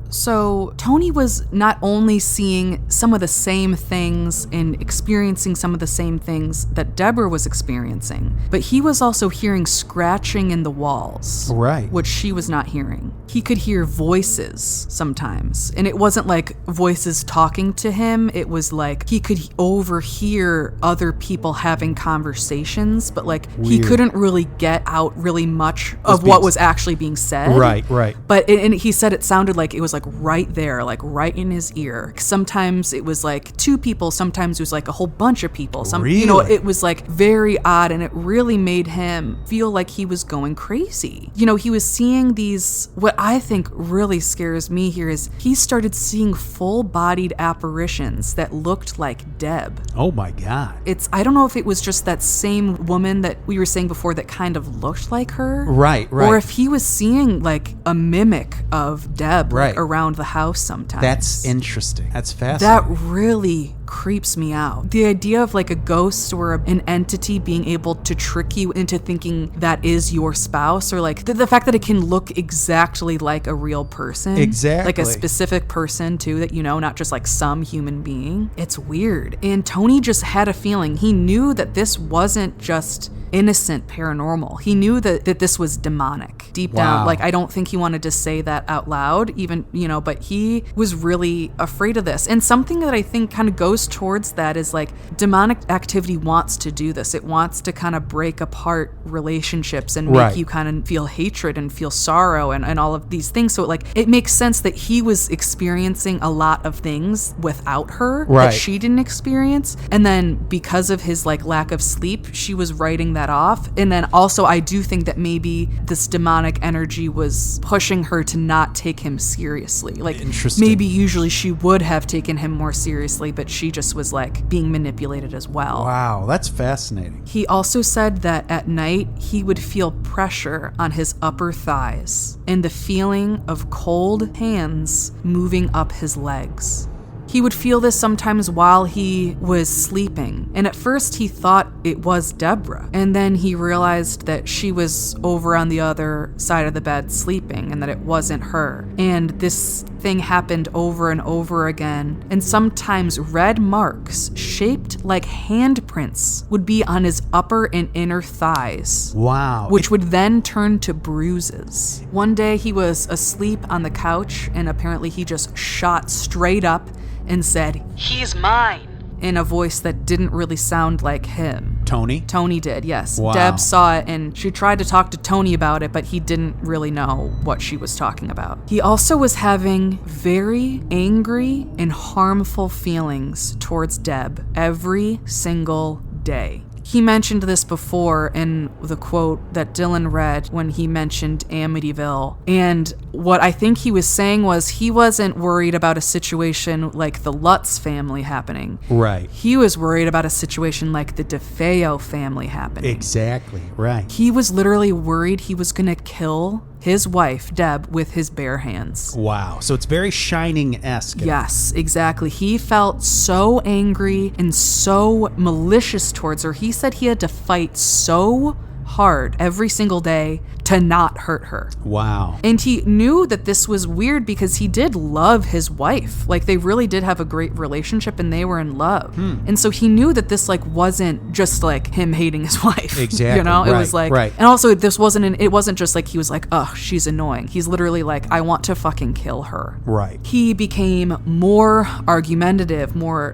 So Tony was not only seeing some of the same things and experiencing some of the same things that Debra was experiencing, but he was also hearing scratching in the walls. Right. Which she was not hearing. He could hear voices sometimes, and it wasn't like voices talking to him. It was like he could overhear other people having conversations, but like he couldn't really get out really much of what was actually being said. Right. But and he said it sounded like it was like right there, like right in his ear. Sometimes it was like two people, sometimes it was like a whole bunch of people. Really? It was like very odd, and it really made him feel like he was going crazy. He was seeing these, what I think really scares me here is he started seeing full-bodied apparitions that looked like Deb. Oh my God. I don't know if it was just that same woman that we were saying before that kind of looked like her. Right. Or if he was seeing like a mimic of Deb around the house sometimes. That's interesting. That's fascinating. That really creeps me out. The idea of like a ghost or an entity being able to trick you into thinking that is your spouse, or like the fact that it can look exactly like a real person. Exactly. Like a specific person too, that not just like some human being. It's weird. And Tony just had a feeling. He knew that this wasn't just innocent paranormal. He knew that this was demonic deep down. Like, I don't think he wanted to say that out loud even, but he was really afraid of this. And something that I think kind of goes towards that is like demonic activity wants to do this. It wants to kind of break apart relationships and make you kind of feel hatred and feel sorrow and all of these things. So it makes sense that he was experiencing a lot of things without her that she didn't experience. And then because of his like lack of sleep, she was writing that off. And then also I do think that maybe this demonic energy was pushing her to not take him seriously. Like maybe usually she would have taken him more seriously, but she just was like being manipulated as well. Wow, that's fascinating. He also said that at night he would feel pressure on his upper thighs and the feeling of cold hands moving up his legs. He would feel this sometimes while he was sleeping, and at first he thought it was Debra, and then he realized that she was over on the other side of the bed sleeping and that it wasn't her. And this thing happened over and over again, and sometimes red marks shaped like handprints would be on his upper and inner thighs. Wow. Which would then turn to bruises. One day he was asleep on the couch, and apparently he just shot straight up and said, "He's mine," in a voice that didn't really sound like him. Tony? Tony did, yes. Wow. Deb saw it, and she tried to talk to Tony about it, but he didn't really know what she was talking about. He also was having very angry and harmful feelings towards Deb every single day. He mentioned this before in the quote that Dylan read when he mentioned Amityville. And what I think he was saying was he wasn't worried about a situation like the Lutz family happening. Right. He was worried about a situation like the DeFeo family happening. Exactly, right. He was literally worried he was going to kill his wife, Deb, with his bare hands. Wow. So it's very Shining-esque. Yes, exactly. He felt so angry and so malicious towards her. He said he had to fight so hard every single day to not hurt her. Wow. And he knew that this was weird because he did love his wife. Like, they really did have a great relationship and they were in love. And so he knew that this, like, wasn't just, like, him hating his wife. Exactly. You know? Right, it was like, right. And also, it wasn't just like he was like, ugh, she's annoying. He's literally like, I want to fucking kill her. Right. He became more argumentative,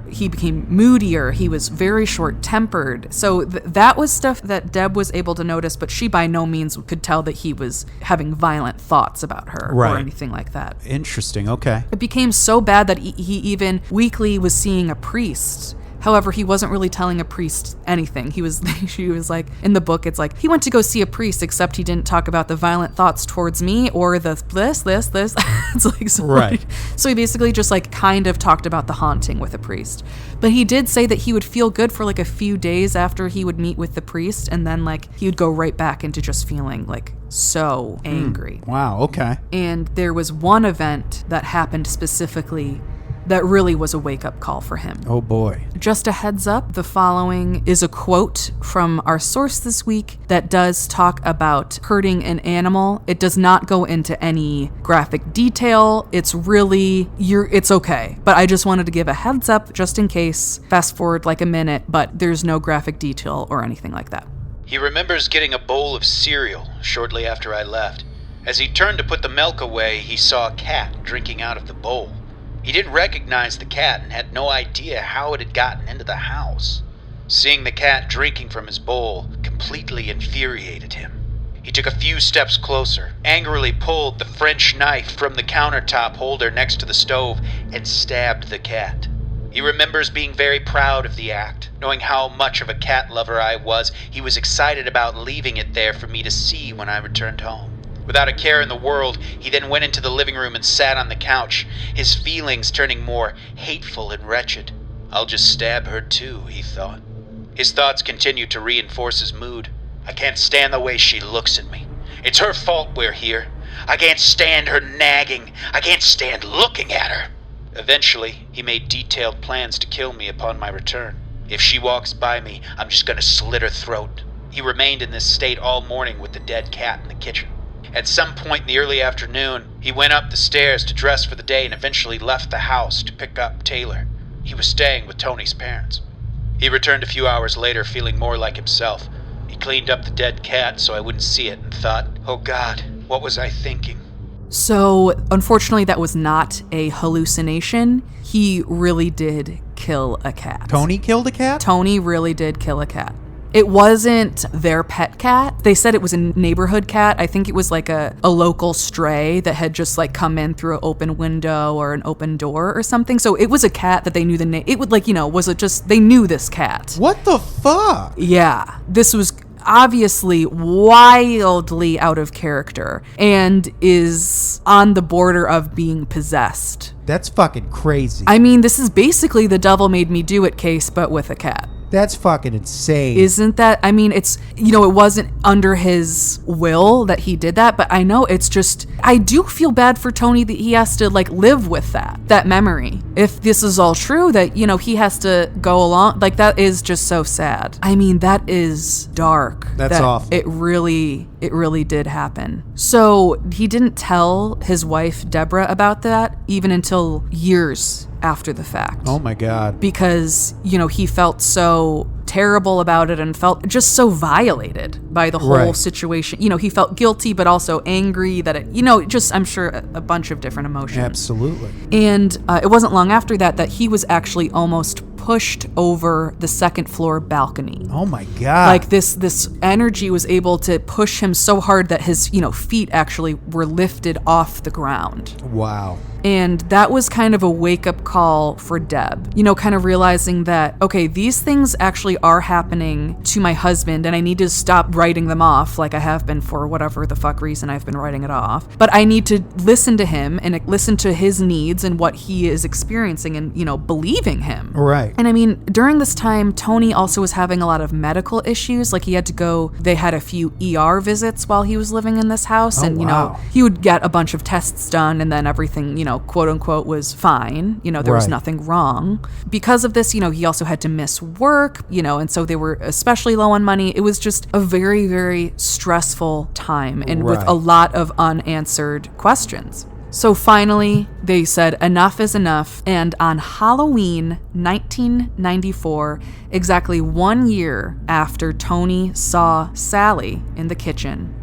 he became moodier. He was very short-tempered. So that was stuff that Deb was able to notice, but she by no means could tell that he was having violent thoughts about her or anything like that. Interesting. Okay. It became so bad that he even weekly was seeing a priest. However, he wasn't really telling a priest anything. She was like, in the book, it's like, he went to go see a priest, except he didn't talk about the violent thoughts towards me or the this. It's like, so, right. So he basically just like kind of talked about the haunting with a priest. But he did say that he would feel good for like a few days after he would meet with the priest. And then like he would go right back into just feeling like so angry. Wow. Okay. And there was one event that happened specifically that really was a wake-up call for him. Oh boy. Just a heads up, the following is a quote from our source this week that does talk about hurting an animal. It does not go into any graphic detail. It's okay. But I just wanted to give a heads up just in case. Fast forward like a minute, but there's no graphic detail or anything like that. He remembers getting a bowl of cereal shortly after I left. As he turned to put the milk away, he saw a cat drinking out of the bowl. He didn't recognize the cat and had no idea how it had gotten into the house. Seeing the cat drinking from his bowl completely infuriated him. He took a few steps closer, angrily pulled the French knife from the countertop holder next to the stove, and stabbed the cat. He remembers being very proud of the act. Knowing how much of a cat lover I was, he was excited about leaving it there for me to see when I returned home. Without a care in the world, he then went into the living room and sat on the couch, his feelings turning more hateful and wretched. I'll just stab her too, he thought. His thoughts continued to reinforce his mood. I can't stand the way she looks at me. It's her fault we're here. I can't stand her nagging. I can't stand looking at her. Eventually, he made detailed plans to kill me upon my return. If she walks by me, I'm just gonna slit her throat. He remained in this state all morning with the dead cat in the kitchen. At some point in the early afternoon, he went up the stairs to dress for the day and eventually left the house to pick up Taylor. He was staying with Tony's parents. He returned a few hours later feeling more like himself. He cleaned up the dead cat so I wouldn't see it and thought, oh God, what was I thinking? So, unfortunately, that was not a hallucination. He really did kill a cat. Tony killed a cat? Tony really did kill a cat. It wasn't their pet cat. They said it was a neighborhood cat. I think it was like a local stray that had just like come in through an open window or an open door or something. So it was a cat that they knew the name. It would they knew this cat. What the fuck? Yeah. This was obviously wildly out of character and is on the border of being possessed. That's fucking crazy. I mean, this is basically the devil made me do it case, but with a cat. That's fucking insane. Isn't that? I mean, it's, it wasn't under his will that he did that, but I know it's just, I do feel bad for Tony that he has to like live with that memory. If this is all true, that, he has to go along, like that is just so sad. I mean, that is dark. That's awful. It really did happen. So he didn't tell his wife, Debra, about that even until years after the fact. Oh my God. Because, he felt so terrible about it and felt just so violated by the whole situation. He felt guilty, but also angry that it, just, I'm sure, a bunch of different emotions. Absolutely. And it wasn't long after that he was actually almost pushed over the second floor balcony. Oh my God. Like this energy was able to push him so hard that his, feet actually were lifted off the ground. Wow. And that was kind of a wake-up call for Deb, kind of realizing that, okay, these things actually are happening to my husband and I need to stop writing them off like I have been for whatever the fuck reason I've been writing it off. But I need to listen to him and listen to his needs and what he is experiencing and, believing him. Right. Right. And I mean, during this time, Tony also was having a lot of medical issues. Like, they had a few ER visits while he was living in this house. And, he would get a bunch of tests done and then everything, quote unquote, was fine. There was nothing wrong. Because of this, he also had to miss work, and so they were especially low on money. It was just a very, very stressful time and with a lot of unanswered questions. So finally, they said enough is enough, and on Halloween 1994, exactly 1 year after Tony saw Sallie in the kitchen,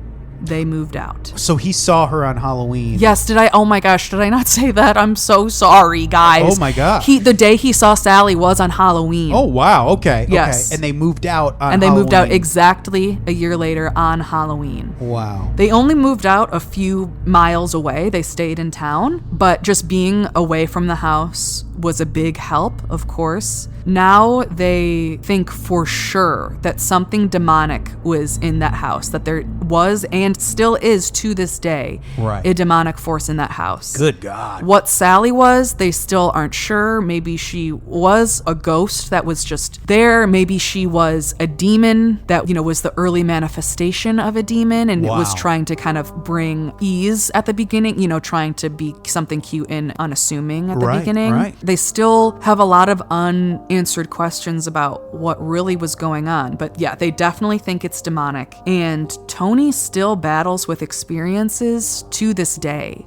they moved out. So he saw her on Halloween. Yes, oh my gosh, did I not say that? I'm so sorry, guys. Oh my gosh. The day he saw Sallie was on Halloween. Oh wow, okay. Yes. Okay. And they moved out on Halloween. And they moved out exactly a year later on Halloween. Wow. They only moved out a few miles away. They stayed in town, but just being away from the house was a big help, of course. Now they think for sure that something demonic was in that house, that there was and still is to this day a demonic force in that house. Good God. What Sallie was, they still aren't sure. Maybe she was a ghost that was just there. Maybe she was a demon that, was the early manifestation of a demon and it was trying to kind of bring ease at the beginning, trying to be something cute and unassuming at the beginning. Right. They still have a lot of unanswered questions about what really was going on. But yeah, they definitely think it's demonic. And Tony still battles with experiences to this day.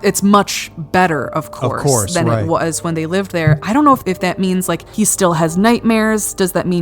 It's much better, of course than it was when they lived there. I don't know if that means like he still has nightmares. Does that mean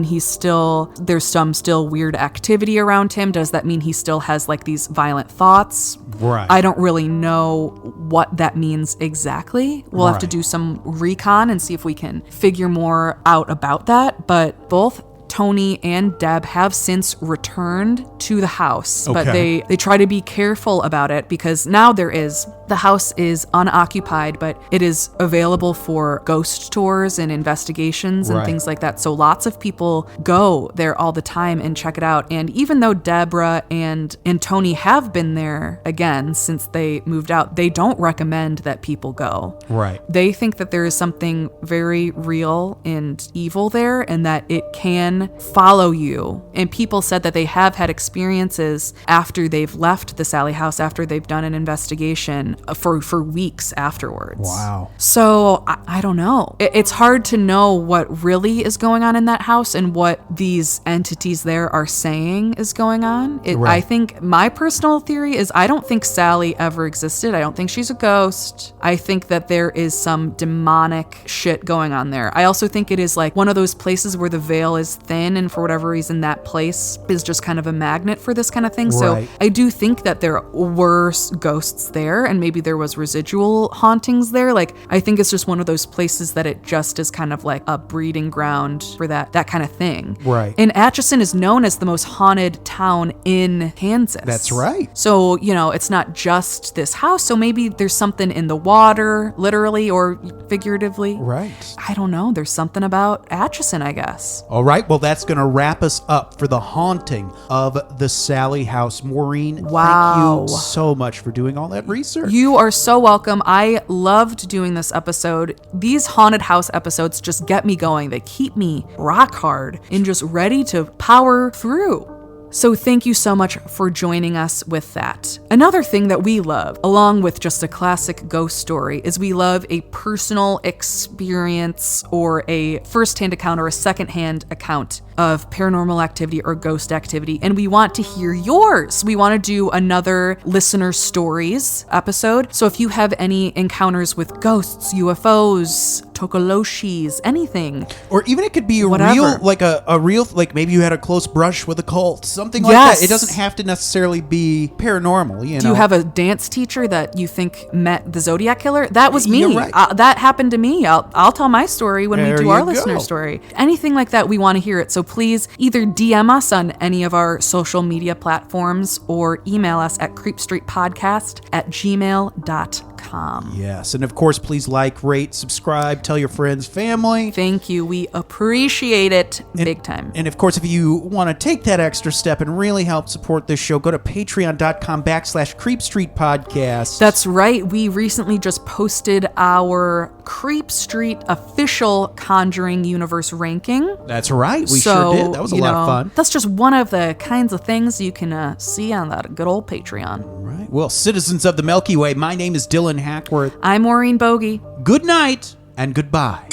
there's some still weird activity around him? Does that mean he still has like these violent thoughts? Right. I don't really know what that means exactly. We'll have to do some recon and see if we can figure more out about that. But both Tony and Deb have since returned to the house, but they try to be careful about it because now the house is unoccupied, but it is available for ghost tours and investigations and things like that. So lots of people go there all the time and check it out. And even though Debra and Tony have been there again since they moved out, they don't recommend that people go. Right. They think that there is something very real and evil there and that it can follow you. And people said that they have had experiences after they've left the Sallie House, after they've done an investigation for weeks afterwards. Wow. So I don't know. It's hard to know what really is going on in that house and what these entities there are saying is going on. I think my personal theory is I don't think Sallie ever existed. I don't think she's a ghost. I think that there is some demonic shit going on there. I also think it is like one of those places where the veil is thin and for whatever reason that place is just kind of a magnet for this kind of thing. So I do think that there were ghosts there and maybe there was residual hauntings there. Like I think it's just one of those places that it just is kind of like a breeding ground for that kind of thing. Right. And Atchison is known as the most haunted town in Kansas. That's right. So, it's not just this house. So maybe there's something in the water, literally or figuratively. Right. I don't know. There's something about Atchison, I guess. All right. Well, that's going to wrap us up for the haunting of the Sallie House. Maureen, wow. Thank you so much for doing all that research. You are so welcome. I loved doing this episode. These haunted house episodes just get me going. They keep me rock hard and just ready to power through. So thank you so much for joining us with that. Another thing that we love, along with just a classic ghost story, is we love a personal experience or a first-hand account or a second-hand account of paranormal activity or ghost activity, and we want to hear yours. We want to do another listener stories episode. So if you have any encounters with ghosts, UFOs, Tokoloshis, anything. Or even it could be a real, like maybe you had a close brush with a cult, something like yes. that. It doesn't have to necessarily be paranormal, Do you have a dance teacher that you think met the Zodiac Killer? That was me. You're right. That happened to me. I'll tell my story when we do our listener go. story. Anything like that, we want to hear it. So please either DM us on any of our social media platforms or email us at creepstreetpodcast@gmail.com. Yes. And of course, please like, rate, subscribe, tell your friends, family. Thank you. We appreciate it big time. And of course, if you want to take that extra step and really help support this show, go to patreon.com/creepstreetpodcast. That's right. We recently just posted our Creep Street official Conjuring Universe ranking. That's right. We sure did. That was a lot of fun. That's just one of the kinds of things you can see on that good old Patreon. Right. Well, citizens of the Milky Way, my name is Dylan Hackworth. I'm Maureen Bogey. Good night and goodbye.